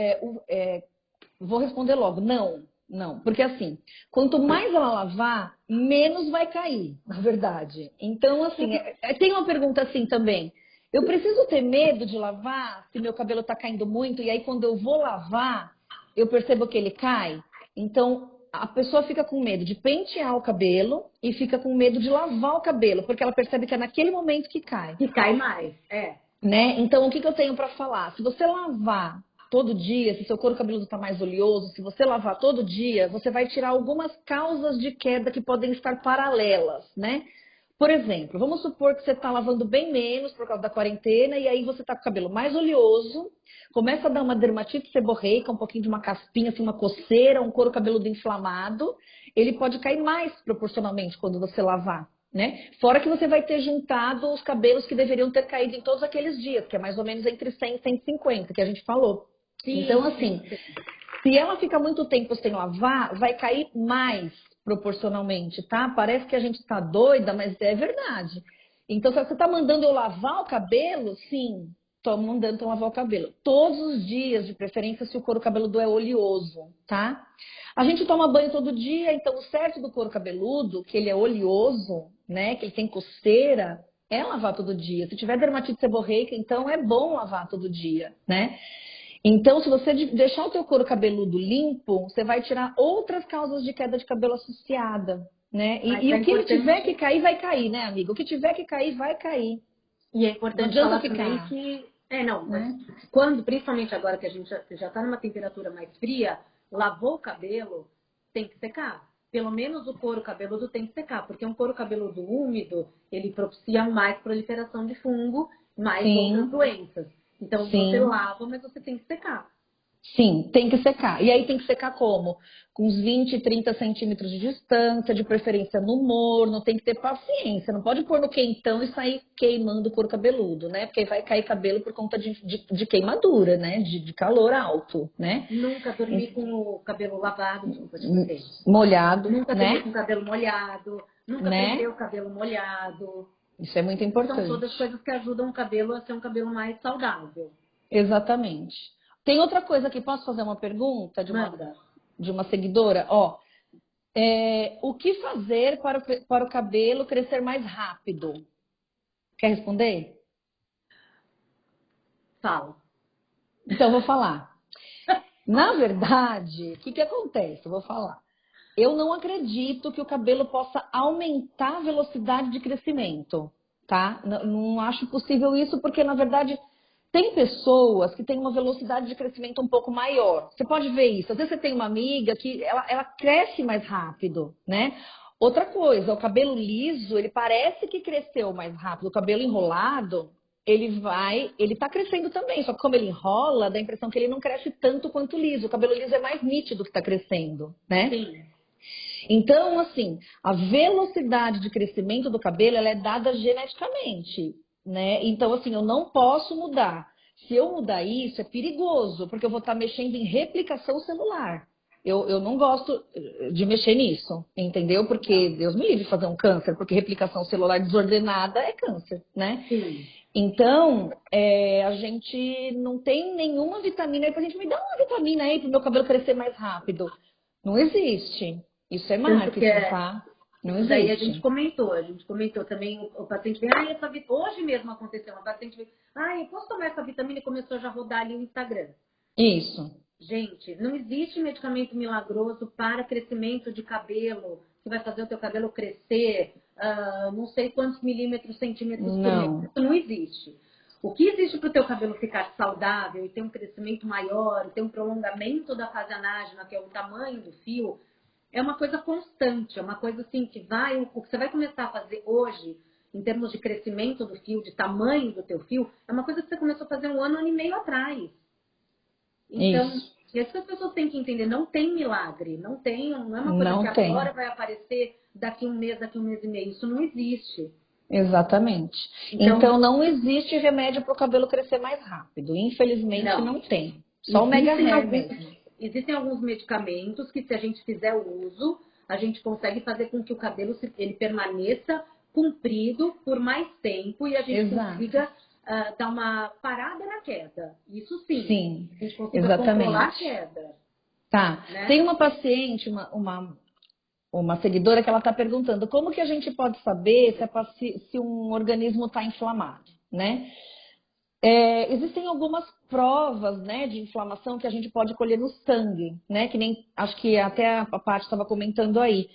vou responder logo, não, não, porque assim, quanto mais ela lavar, menos vai cair, na verdade. Então, assim, tem uma pergunta assim também. Eu preciso ter medo de lavar se meu cabelo está caindo muito e aí quando eu vou lavar, eu percebo que ele cai? Então, a pessoa fica com medo de pentear o cabelo e fica com medo de lavar o cabelo, porque ela percebe que é naquele momento que cai. Que cai mais. É. Né? Então, o que eu tenho para falar? Se você lavar todo dia, se seu couro cabeludo está mais oleoso, se você lavar todo dia, você vai tirar algumas causas de queda que podem estar paralelas, né? Por exemplo, vamos supor que você está lavando bem menos por causa da quarentena e aí você está com o cabelo mais oleoso, começa a dar uma dermatite seborreica, um pouquinho de uma caspinha, assim, uma coceira, um couro cabeludo inflamado, ele pode cair mais proporcionalmente quando você lavar. Né? Fora que você vai ter juntado os cabelos que deveriam ter caído em todos aqueles dias, que é mais ou menos entre 100 e 150, que a gente falou. Então, Sim, assim, sim. se ela fica muito tempo sem lavar, vai cair mais proporcionalmente, tá? Parece que a gente está doida, mas é verdade. Então, se você está mandando eu lavar o cabelo, sim, estou mandando eu lavar o cabelo. Todos os dias, de preferência, se o couro cabeludo é oleoso, tá? A gente toma banho todo dia, então o certo do couro cabeludo, que ele é oleoso, né, que ele tem coceira, é lavar todo dia. Se tiver dermatite seborreica, então é bom lavar todo dia, né? Então, se você deixar o teu couro cabeludo limpo, você vai tirar outras causas de queda de cabelo associada, né? Mas E é o que ele tiver que importante, cair, vai cair, né, amiga? O que tiver que cair, vai cair. e é Não importante adianta falar também ficar, que, não, mas né? quando, principalmente agora que a gente já está numa temperatura mais fria, lavou o cabelo, tem que secar. Pelo menos o couro cabeludo tem que secar, porque um couro cabeludo úmido, ele propicia mais proliferação de fungo, mais outras Sim, doenças. Então você sim. lava, mas você tem que secar. Sim, tem que secar. E aí tem que secar como? Com uns 20, 30 centímetros de distância, de preferência no morno, tem que ter paciência. Não pode pôr no quentão e sair queimando o couro cabeludo, né? Porque aí vai cair cabelo por conta de queimadura, né? De calor alto, né? Nunca dormi com o cabelo lavado, desculpa, te cortei. Molhado, Nunca dormi com né? o cabelo molhado, nunca prender Né? o cabelo molhado. Isso é muito São importante. todas coisas que ajudam o cabelo a ser um cabelo mais saudável. Exatamente. Tem outra coisa aqui, posso fazer uma pergunta Manda. de uma seguidora? Ó, o que fazer para o cabelo crescer mais rápido? Quer responder? Fala. Então, eu vou falar. Na verdade, o que que acontece? Eu vou falar. Eu não acredito que o cabelo possa aumentar a velocidade de crescimento, tá? Não acho possível isso, porque, na verdade, tem pessoas que têm uma velocidade de crescimento um pouco maior. Você pode ver isso. Às vezes você tem uma amiga que ela cresce mais rápido, né? Outra coisa, o cabelo liso, ele parece que cresceu mais rápido. O cabelo enrolado, ele tá crescendo também, só que como ele enrola, dá a impressão que ele não cresce tanto quanto o liso. O cabelo liso é mais nítido que está crescendo, né? Sim. Então, assim, a velocidade de crescimento do cabelo, ela é dada geneticamente, né? Então, assim, eu não posso mudar. Se eu mudar isso, é perigoso, porque eu vou estar mexendo em replicação celular. Eu não gosto de mexer nisso, entendeu? Porque Deus me livre de fazer um câncer, porque replicação celular desordenada é câncer, né? Sim. Então, a gente não tem nenhuma vitamina aí pra gente me dar uma vitamina aí pro meu cabelo crescer mais rápido. Não existe. Isso é Tanto que marketing, tá? Não isso daí a gente existe. comentou também, o paciente veio, hoje mesmo aconteceu, uma paciente veio, eu posso tomar essa vitamina e começou já a rodar ali o Instagram. Isso. Gente, não existe medicamento milagroso para crescimento de cabelo, que vai fazer o teu cabelo crescer, não sei quantos milímetros, centímetros por mês. Não. Isso não existe. O que existe para o teu cabelo ficar saudável e ter um crescimento maior, ter um prolongamento da fase anágena, que é o tamanho do fio, é uma coisa constante, é uma coisa assim que o que você vai começar a fazer hoje, em termos de crescimento do fio, de tamanho do teu fio, é uma coisa que você começou a fazer um ano e meio atrás. Então, Isso. é isso que as pessoas têm que entender, não tem milagre, não é uma coisa que Não agora tem. vai aparecer daqui um mês e meio, isso não existe. Exatamente. Então, Então, não existe remédio para o cabelo crescer mais rápido. Infelizmente, não. não tem. Só o Mega Existem Hair alguns, mesmo. existem alguns medicamentos que, se a gente fizer o uso, a gente consegue fazer com que o cabelo ele permaneça comprido por mais tempo e a gente Exato. consiga dar uma parada na queda. Isso sim, Sim, a gente consiga controlar a exatamente. queda, Tá. né? Tem uma paciente, uma seguidora, que ela está perguntando como que a gente pode saber se um organismo está inflamado, né? Existem algumas provas, né, de inflamação que a gente pode colher no sangue, né? Que nem acho que até a Paty estava comentando aí.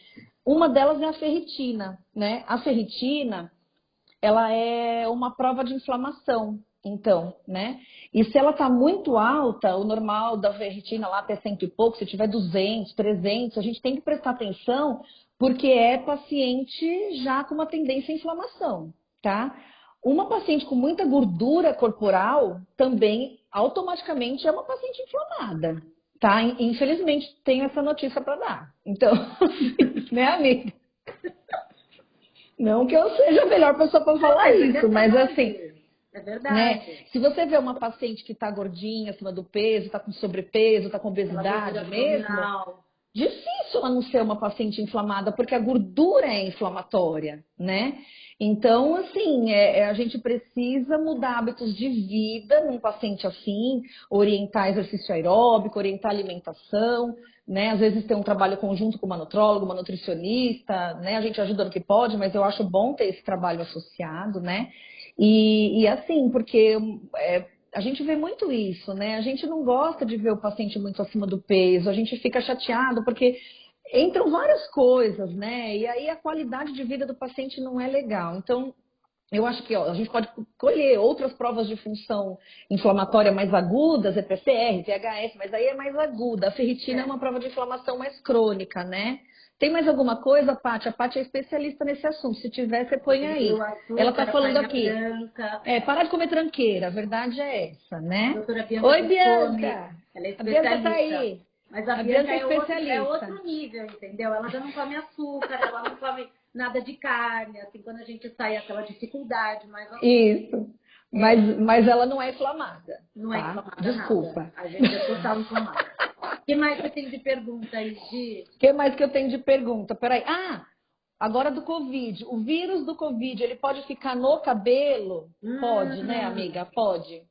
Uma delas é a ferritina, né? A ferritina, ela é uma prova de inflamação, então, né? E se ela está muito alta, o normal da ferritina lá até cento e pouco, se tiver 200, 300, a gente tem que prestar atenção, porque é paciente já com uma tendência à inflamação, tá? Uma paciente com muita gordura corporal também automaticamente é uma paciente inflamada, tá? Infelizmente, tenho essa notícia para dar. Então, né, amiga? Não que eu seja a melhor pessoa para Não, falar mas é isso, mas assim, verdade. É né? verdade. Se você vê uma paciente que está gordinha, acima do peso, está com sobrepeso, está com Aquela gordura obesidade mesmo, abdominal. difícil ela não ser uma paciente inflamada, porque a gordura é inflamatória, né? Então, assim, a gente precisa mudar hábitos de vida num paciente assim, orientar exercício aeróbico, orientar alimentação, né? Às vezes tem um trabalho conjunto com uma nutrólogo, uma nutricionista, né? A gente ajuda no que pode, mas eu acho bom ter esse trabalho associado, né? E assim, porque a gente vê muito isso, né? A gente não gosta de ver o paciente muito acima do peso, a gente fica chateado porque entram várias coisas, né? E aí a qualidade de vida do paciente não é legal. Então, eu acho que a gente pode colher outras provas de função inflamatória mais agudas, é PCR, VHS, mas aí é mais aguda. A ferritina é É. uma prova de inflamação mais crônica, né? Tem mais alguma coisa, Paty? A Paty é especialista nesse assunto. Se tiver, você põe Diminuir aí. o Ela está açúcar, a falando farinha aqui. branca. Parar de comer tranqueira, a verdade é essa, A né? doutora Bianca Oi, Busconi, Bianca! ela é A Bianca tá especialista. aí. Mas a A Bianca Bianca é é especialista. outro nível, entendeu? Ela já não come açúcar, ela não come nada de carne, assim, quando a gente sai aquela dificuldade, mais ou menos. Isso. É, Mas ela não é inflamada, não é tá? inflamada nada. Desculpa. A gente é total inflamada. O que mais você tem de pergunta aí, Gi? O que mais que eu tenho de pergunta? Peraí. Agora do Covid. O vírus do Covid, ele pode ficar no cabelo? Pode, né, Hum, amiga? Pode.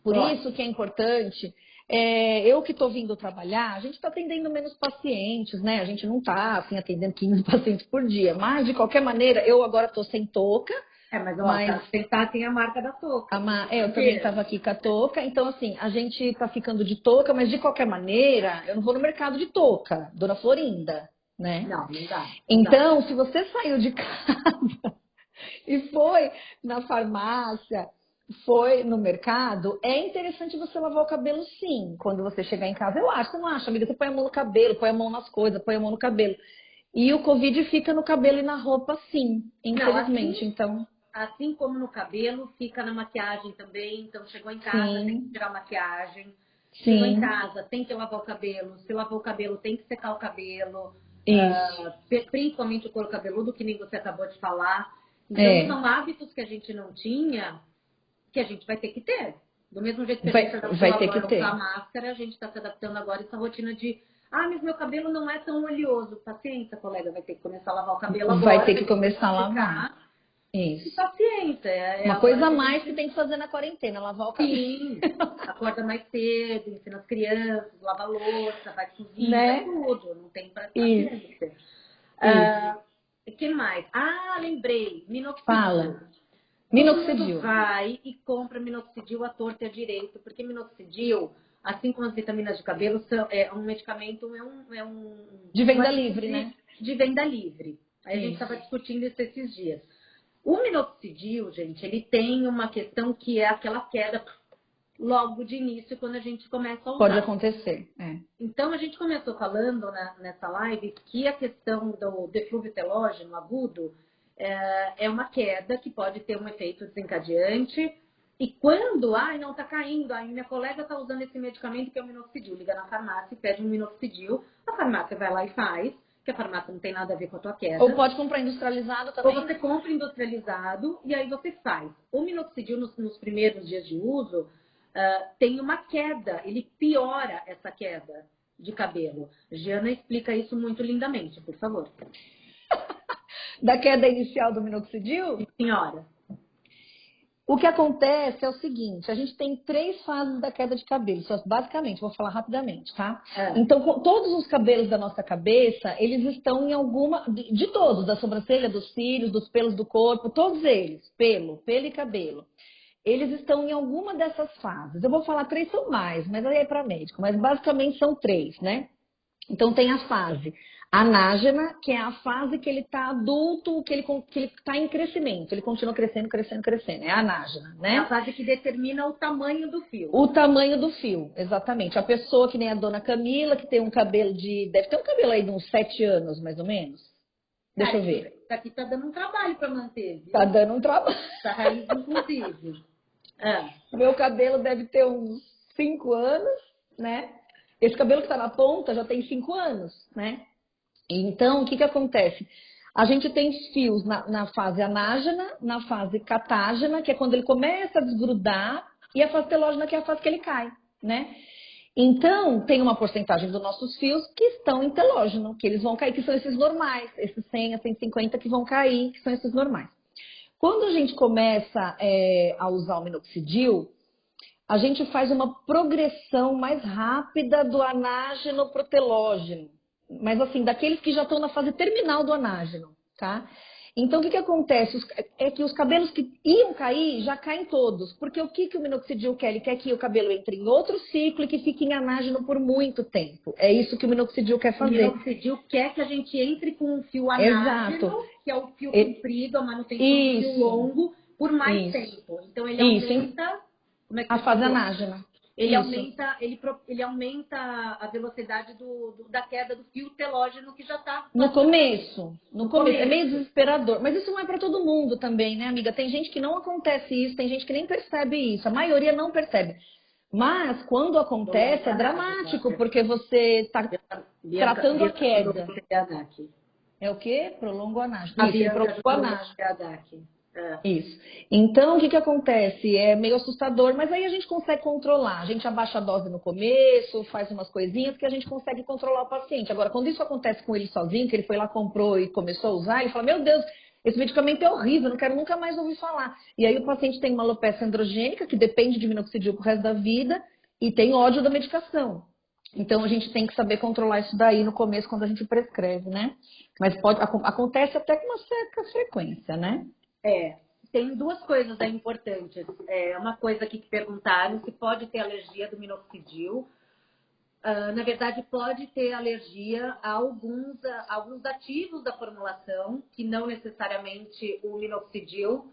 Por pode. isso que é importante. Eu que estou vindo trabalhar, a gente está atendendo menos pacientes, né? A gente não está assim, atendendo 15 pacientes por dia. Mas, de qualquer maneira, eu agora estou sem touca, Mas ó, mas tem a marca da touca. eu também estava aqui com a touca. Então, assim, a gente está ficando de touca, mas de qualquer maneira, eu não vou no mercado de touca, Dona Florinda, né? Não, não dá. Não. Então, se você saiu de casa e foi na farmácia, foi no mercado, é interessante você lavar o cabelo sim, quando você chegar em casa. Eu acho, você não acha, amiga? Você põe a mão no cabelo, põe a mão nas coisas, põe a mão no cabelo. E o Covid fica no cabelo e na roupa sim, Não, infelizmente. Então, assim como no cabelo, fica na maquiagem também. Então, chegou em casa, tem que sim, tirar a maquiagem. Chegou em sim, casa, tem que lavar o cabelo. Se lavou o cabelo, tem que secar o cabelo. isso. Principalmente o couro cabeludo, que nem você acabou de falar. Então, É, são hábitos que a gente não tinha, que a gente vai ter que ter. Do mesmo jeito que a gente se vai adaptou ter que agora a usar ter. máscara, a gente está se adaptando agora a essa rotina de mas meu cabelo não é tão oleoso. Paciência, colega, vai ter que começar a lavar o cabelo Vai agora, ter que começar a lavar. secar. Isso. E paciência. Uma coisa a mais que tem que fazer na quarentena, lavar o cabelo. Sim, acorda mais cedo, ensina as crianças, lava a louça, faz cozinha, Né? tudo. Não tem Isso. paciência. O que mais? Lembrei. Minoxidil. Fala. Todo Minoxidil. mundo vai e compra minoxidil à torta e à direita, porque minoxidil, assim como as vitaminas de cabelo, é um medicamento, De venda livre, né? De venda livre. Aí a gente Isso. estava discutindo isso esses dias. O minoxidil, gente, ele tem uma questão que é aquela queda logo de início quando a gente começa a usar. Pode acontecer, Então, a gente começou falando nessa live que a questão do deflúvio telógeno agudo é uma queda que pode ter um efeito desencadeante. E quando, não tá caindo, minha colega tá usando esse medicamento que é o minoxidil, liga na farmácia e pede um minoxidil, a farmácia vai lá e faz, que a farmácia não tem nada a ver com a tua queda. Ou pode comprar industrializado também. Ou você compra industrializado e aí você faz. O minoxidil nos primeiros dias de uso tem uma queda, ele piora essa queda de cabelo. Giana explica isso muito lindamente, por favor. Da queda inicial do minoxidil? Senhora. O que acontece é o seguinte, a gente tem 3 fases da queda de cabelo, basicamente, vou falar rapidamente, tá? Então, todos os cabelos da nossa cabeça, eles estão em alguma, de todos, da sobrancelha, dos cílios, dos pelos do corpo, todos eles, pelo e cabelo, eles estão em alguma dessas fases. Eu vou falar 3, são mais, mas aí é para médico, mas basicamente são 3, né? Então tem a fase anágena, que é a fase que ele está adulto, que ele está em crescimento, ele continua crescendo, é a anágena, né? É a fase que determina o tamanho do fio. O tamanho do fio, exatamente. A pessoa que nem a dona Camila, que tem um cabelo deve ter um cabelo aí de uns 7 anos, mais ou menos. Deixa eu ver. Isso aqui tá dando um trabalho para manter, viu? Tá dando um trabalho. Tá raiz, inclusive. Meu cabelo deve ter uns 5 anos, né? Esse cabelo que tá na ponta já tem 5 anos, né? Então, o que acontece? A gente tem fios na fase anágena, na fase catágena, que é quando ele começa a desgrudar, e a fase telógena, que é a fase que ele cai, né? Então, tem uma porcentagem dos nossos fios que estão em telógeno, que eles vão cair, que são esses normais, esses 100 a 150 que vão cair, que são esses normais. Quando a gente começa a usar o minoxidil, a gente faz uma progressão mais rápida do anágeno para o telógeno. Mas assim, daqueles que já estão na fase terminal do anágeno, tá? Então, o que acontece? É que os cabelos que iam cair, já caem todos. Porque o que o minoxidil quer? Ele quer que o cabelo entre em outro ciclo e que fique em anágeno por muito tempo. É isso que o minoxidil quer fazer. O minoxidil quer que a gente entre com um fio anágeno, exato, que é o fio comprido, a manutenção do fio longo, por mais tempo. Então, ele aumenta... Como é que a fase anágena. Ele aumenta a velocidade da queda do fio telógeno que já está... No começo. É meio desesperador. Mas isso não é para todo mundo também, né, amiga? Tem gente que não acontece isso, tem gente que nem percebe isso. A maioria não percebe. Mas, quando acontece, é dramático, porque você está tratando a queda. É o quê? Prolonga o anágeno. Isso, prolonga o anágeno. Isso. Então, o que acontece? É meio assustador, mas aí a gente consegue controlar. A gente abaixa a dose no começo, faz umas coisinhas que a gente consegue controlar o paciente. Agora, quando isso acontece com ele sozinho, que ele foi lá, comprou e começou a usar, ele fala, meu Deus, esse medicamento é horrível, não quero nunca mais ouvir falar. E aí o paciente tem uma alopecia androgênica, que depende de minoxidil pro resto da vida, e tem ódio da medicação. Então, a gente tem que saber controlar isso daí no começo, quando a gente prescreve, né? Mas acontece até com uma certa frequência, né? Tem 2 coisas importantes. Uma coisa aqui que perguntaram se pode ter alergia do minoxidil. Na verdade, pode ter alergia a alguns ativos da formulação, que não necessariamente o minoxidil.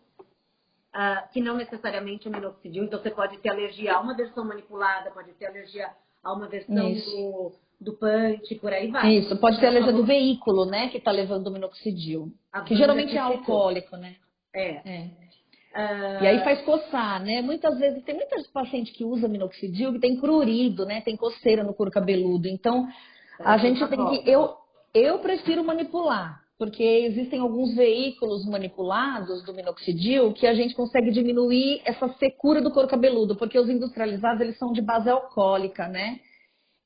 Então, você pode ter alergia a uma versão manipulada, pode ter alergia a uma versão do punch, por aí vai. Isso, pode ter alergia do veículo, né, que está levando o minoxidil. Que geralmente é alcoólico, né? E aí faz coçar, né? Muitas vezes, tem muitos pacientes que usam minoxidil que tem prurido, né? Tem coceira no couro cabeludo. Então, a gente tem que... Eu prefiro manipular, porque existem alguns veículos manipulados do minoxidil que a gente consegue diminuir essa secura do couro cabeludo, porque os industrializados, eles são de base alcoólica, né?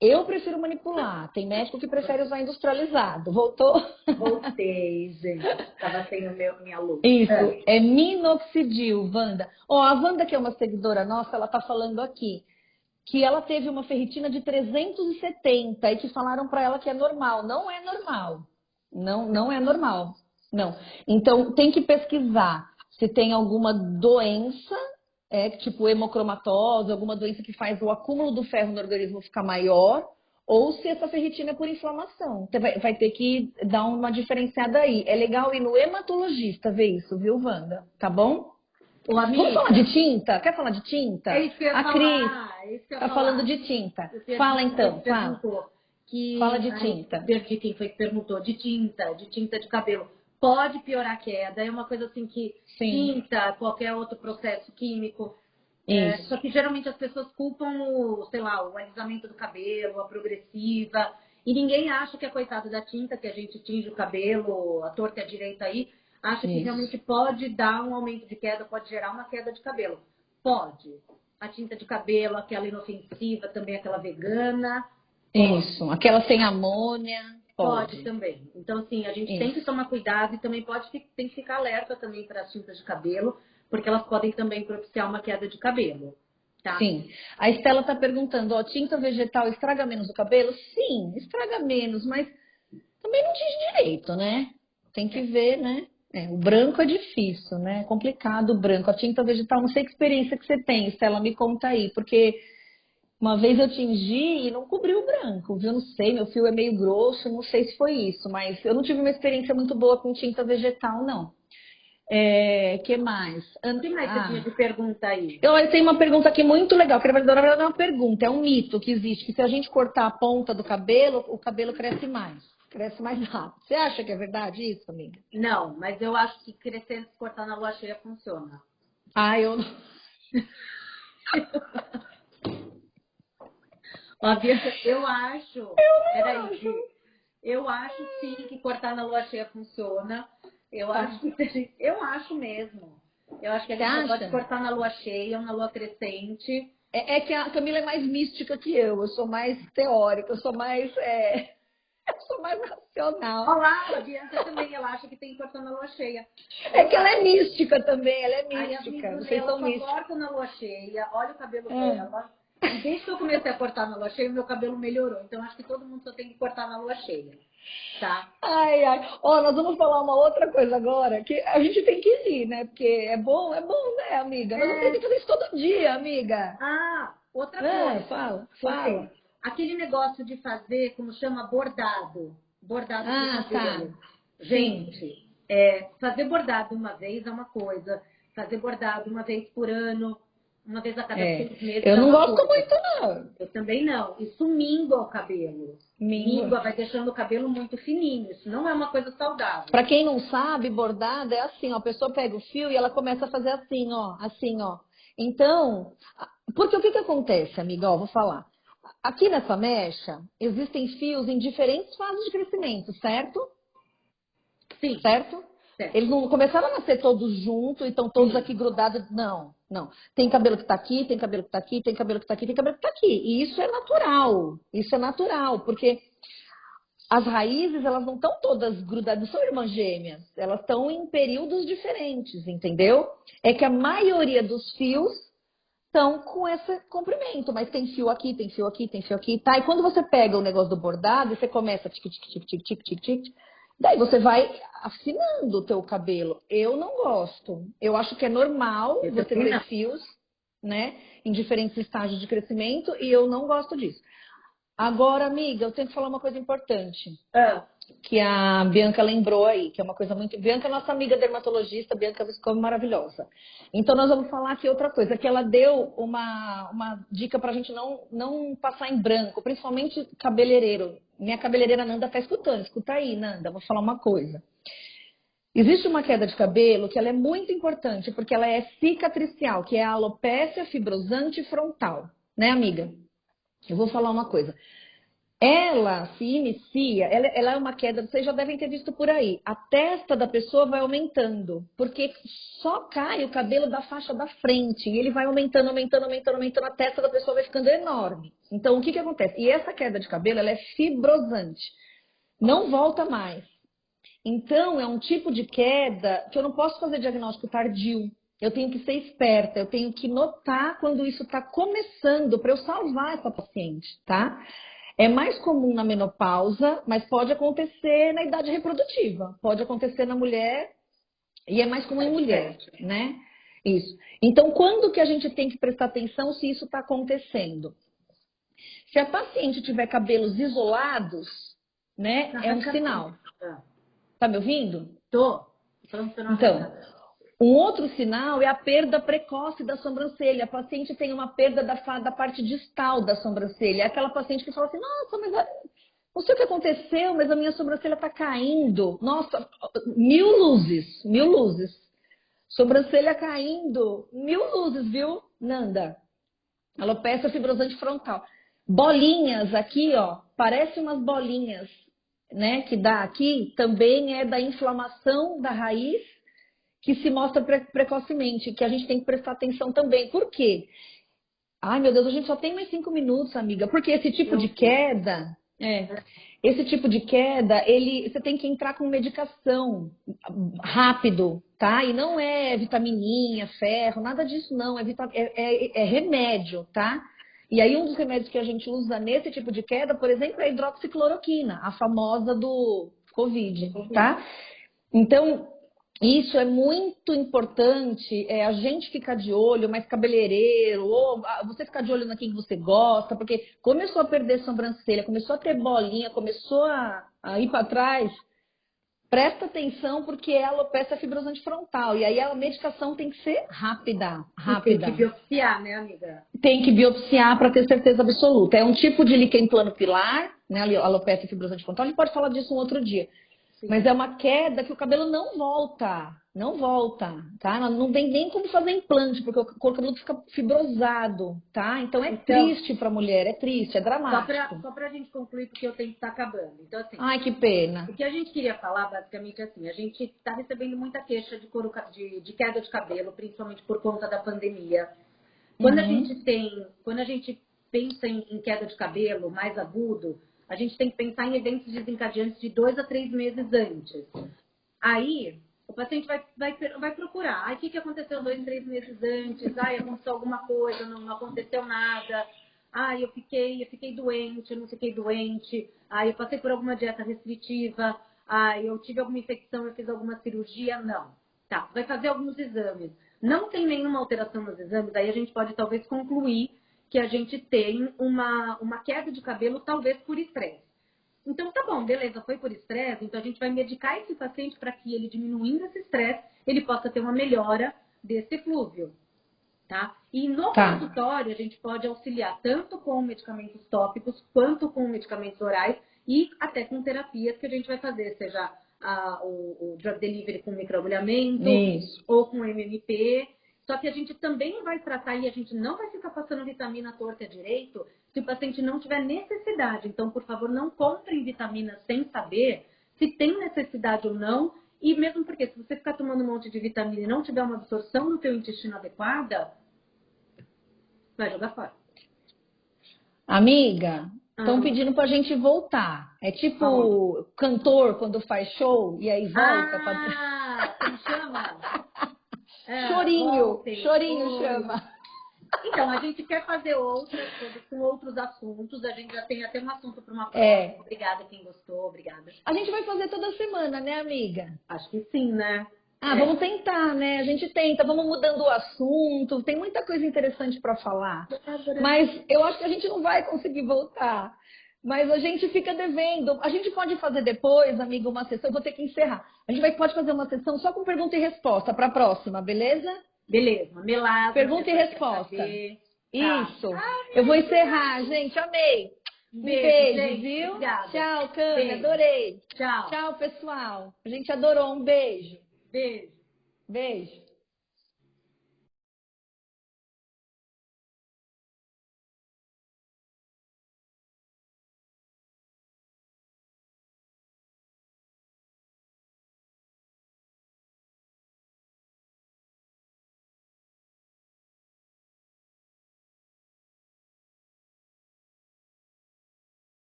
Eu prefiro manipular. Tem médico que prefere usar industrializado. Voltou? Voltei, gente. Tava sem minha luz. Isso, é minoxidil, Wanda. Ó, a Wanda, que é uma seguidora nossa, ela tá falando aqui que ela teve uma ferritina de 370 e que falaram para ela que é normal. Não é normal. Não é normal. Não. Então, tem que pesquisar se tem alguma doença, tipo hemocromatose, alguma doença que faz o acúmulo do ferro no organismo ficar maior, ou se essa ferritina é por inflamação. Você vai ter que dar uma diferenciada aí. É legal ir no hematologista ver isso, viu, Wanda? Tá bom? Vamos falar de tinta? Quer falar de tinta? É isso que eu ia A Cris tá falando de tinta. Fala então, fala. Fala de tinta. Perdi quem foi que perguntou. De tinta de cabelo. Pode piorar a queda. É uma coisa assim que tinta, qualquer outro processo químico. Só que geralmente as pessoas culpam o alisamento do cabelo, a progressiva. E ninguém acha que é coitado da tinta, que a gente tinge o cabelo, a torta e a direita aí. Acha que realmente pode dar um aumento de queda, pode gerar uma queda de cabelo. Pode. A tinta de cabelo, aquela inofensiva, também aquela vegana. Isso, aquela sem amônia. Pode também. Então, assim, a gente tem que tomar cuidado e também tem que ficar alerta também para as tintas de cabelo, porque elas podem também propiciar uma queda de cabelo. Tá? Sim. A Estela está perguntando, ó, tinta vegetal estraga menos o cabelo? Sim, estraga menos, mas também não diz direito, né? Tem que ver, né? O branco é difícil, né? É complicado o branco. A tinta vegetal, não sei que experiência que você tem, Estela, me conta aí, porque uma vez eu tingi e não cobriu o branco, viu? Não sei, meu fio é meio grosso, não sei se foi isso, mas eu não tive uma experiência muito boa com tinta vegetal, não. Que mais? O que mais você tinha de pergunta aí? Eu tenho uma pergunta aqui muito legal. Na verdade, não é uma pergunta, é um mito que existe, que se a gente cortar a ponta do cabelo, o cabelo cresce mais. Cresce mais rápido. Você acha que é verdade isso, amiga? Não, mas eu acho que crescer e cortar na lua cheia funciona. Eu não. Eu acho. Peraí, eu acho sim que cortar na lua cheia funciona. Eu acho mesmo. Eu acho que a gente pode cortar na lua cheia ou na lua crescente. É que a Camila é mais mística que eu sou mais teórica, eu sou mais racional. Olá, a Bianca também, ela acha que tem que cortar na lua cheia. É que ela é mística também, ela é mística. Ela corta na lua cheia, olha o cabelo dela. E desde que eu comecei a cortar na lua cheia, meu cabelo melhorou. Então, acho que todo mundo só tem que cortar na lua cheia. Tá? Nós vamos falar uma outra coisa agora, que a gente tem que rir, né? Porque é bom, né, amiga? Nós vamos ter que fazer isso todo dia, amiga. Outra coisa. Fala. Aquele negócio de fazer, como chama, bordado. Bordado de cabelo. Tá. Gente, fazer bordado uma vez é uma coisa. Fazer bordado uma vez por ano, uma vez a cada 6 meses. Eu não gosto muito, não. Eu também não. Isso mingua o cabelo. Mingua, vai deixando o cabelo muito fininho. Isso não é uma coisa saudável. Pra quem não sabe, bordado é assim, ó. A pessoa pega o fio e ela começa a fazer assim, ó. Assim, ó. Então, porque o que acontece, amiga? Ó, vou falar. Aqui nessa mecha, existem fios em diferentes fases de crescimento, certo? Sim. Certo? Eles não começaram a nascer todos juntos e estão todos aqui grudados. Não. Tem cabelo que tá aqui, tem cabelo que tá aqui, tem cabelo que tá aqui, tem cabelo que tá aqui. E isso é natural. Isso é natural, porque as raízes, elas não estão todas grudadas, não são irmãs gêmeas. Elas estão em períodos diferentes, entendeu? É que a maioria dos fios estão com esse comprimento, mas tem fio aqui, tem fio aqui, tem fio aqui, tá? E quando você pega o negócio do bordado e você começa tic, tic, tic, tic, tic, tic, tic, daí você vai afinando o teu cabelo. Eu não gosto. Eu acho que é normal você ter fios, né, em diferentes estágios de crescimento e eu não gosto disso. Agora, amiga, eu tenho que falar uma coisa importante. Que a Bianca lembrou aí, que é uma coisa muito... Bianca é nossa amiga dermatologista, Bianca Viscomi, maravilhosa. Então, nós vamos falar aqui outra coisa, que ela deu uma dica pra gente não passar em branco, principalmente cabeleireiro. Minha cabeleireira Nanda tá escutando, escuta aí, Nanda, vou falar uma coisa. Existe uma queda de cabelo que ela é muito importante, porque ela é cicatricial, que é a alopécia fibrosante frontal, né, amiga? Eu vou falar uma coisa. Ela se inicia, ela é uma queda, vocês já devem ter visto por aí. A testa da pessoa vai aumentando, porque só cai o cabelo da faixa da frente e ele vai aumentando, aumentando, aumentando, aumentando, a testa da pessoa vai ficando enorme. Então, o que que acontece? E essa queda de cabelo, ela é fibrosante, não volta mais. Então, é um tipo de queda que eu não posso fazer diagnóstico tardio. Eu tenho que ser esperta, eu tenho que notar quando isso está começando para eu salvar essa paciente, tá? É mais comum na menopausa, mas pode acontecer na idade reprodutiva. Pode acontecer na mulher e é mais comum em mulher, né? Isso. Então, quando que a gente tem que prestar atenção se isso está acontecendo? Se a paciente tiver cabelos isolados, né, é um sinal. Tá me ouvindo? Tô. Então, um outro sinal é a perda precoce da sobrancelha. A paciente tem uma perda da parte distal da sobrancelha. É aquela paciente que fala assim, nossa, mas não sei o que aconteceu, mas a minha sobrancelha está caindo. Nossa, mil luzes, mil luzes. Sobrancelha caindo, mil luzes, viu, Nanda? Alopecia fibrosante frontal. Bolinhas aqui, ó, parece umas bolinhas, né, que dá aqui, também é da inflamação da raiz que se mostra precocemente, que a gente tem que prestar atenção também. Por quê? Ai, meu Deus, a gente só tem mais 5 minutos, amiga. Porque esse tipo de queda, você tem que entrar com medicação rápido, tá? E não é vitamininha, ferro, nada disso não. É remédio, tá? E aí um dos remédios que a gente usa nesse tipo de queda, por exemplo, é a hidroxicloroquina, a famosa do Covid, tá? Então, isso é muito importante, a gente ficar de olho, mais cabeleireiro, ou você ficar de olho naquilo que você gosta, porque começou a perder sobrancelha, começou a ter bolinha, começou a ir para trás, presta atenção porque é alopecia fibrosante frontal. E aí a medicação tem que ser rápida. Tem que biopsiar, né, amiga? Tem que biopsiar para ter certeza absoluta. É um tipo de líquen plano pilar, né, alopecia fibrosante frontal, a gente pode falar disso um outro dia. Sim. Mas é uma queda que o cabelo não volta, tá? Não tem nem como fazer implante, porque o cabelo fica fibrosado, tá? Então é triste para a mulher, é triste, é dramático. Só pra gente concluir, porque o tempo está acabando. Então, assim, ai, que pena. O que a gente queria falar, basicamente, assim, a gente está recebendo muita queixa de queda de cabelo, principalmente por conta da pandemia. Quando a gente pensa em queda de cabelo mais agudo, a gente tem que pensar em eventos desencadeantes de 2 a 3 meses antes. Aí, o paciente vai procurar. Aí, o que aconteceu 2, 3 meses antes? Ai, aconteceu alguma coisa, não aconteceu nada. Ai, eu fiquei doente, eu não fiquei doente. Ai, eu passei por alguma dieta restritiva. Ai, eu tive alguma infecção, eu fiz alguma cirurgia. Não. Tá, vai fazer alguns exames. Não tem nenhuma alteração nos exames, aí a gente pode talvez concluir que a gente tem uma queda de cabelo, talvez por estresse. Então, tá bom, beleza, foi por estresse, então a gente vai medicar esse paciente para que ele, diminuindo esse estresse, ele possa ter uma melhora desse eflúvio, tá? E no consultório, a gente pode auxiliar tanto com medicamentos tópicos, quanto com medicamentos orais e até com terapias que a gente vai fazer, seja o drug delivery com microagulhamento ou com MMP. Só que a gente também vai tratar e a gente não vai ficar passando vitamina torta à direito se o paciente não tiver necessidade. Então, por favor, não comprem vitamina sem saber se tem necessidade ou não. E mesmo porque se você ficar tomando um monte de vitamina e não tiver uma absorção no teu intestino adequada, vai jogar fora. Amiga, estão pedindo pra gente voltar. É tipo cantor quando faz show e aí volta. Como chama? Chorinho chama. Então, a gente quer fazer outras coisas com outros assuntos. A gente já tem até um assunto para uma próxima. Obrigada quem gostou, obrigada. A gente vai fazer toda semana, né, amiga? Acho que sim, né? Vamos tentar, né? A gente tenta, vamos mudando o assunto. Tem muita coisa interessante para falar. Mas eu acho que a gente não vai conseguir voltar. Mas a gente fica devendo. A gente pode fazer depois, amiga, uma sessão. Eu vou ter que encerrar. A gente pode fazer uma sessão só com pergunta e resposta para a próxima, beleza? Beleza. Melado. Pergunta e resposta. Isso. Eu vou encerrar, gente. Amei. Um beijo, gente, viu? Obrigada. Tchau, Câmara. Adorei. Tchau. Tchau, pessoal. A gente adorou. Um beijo. Beijo. Beijo.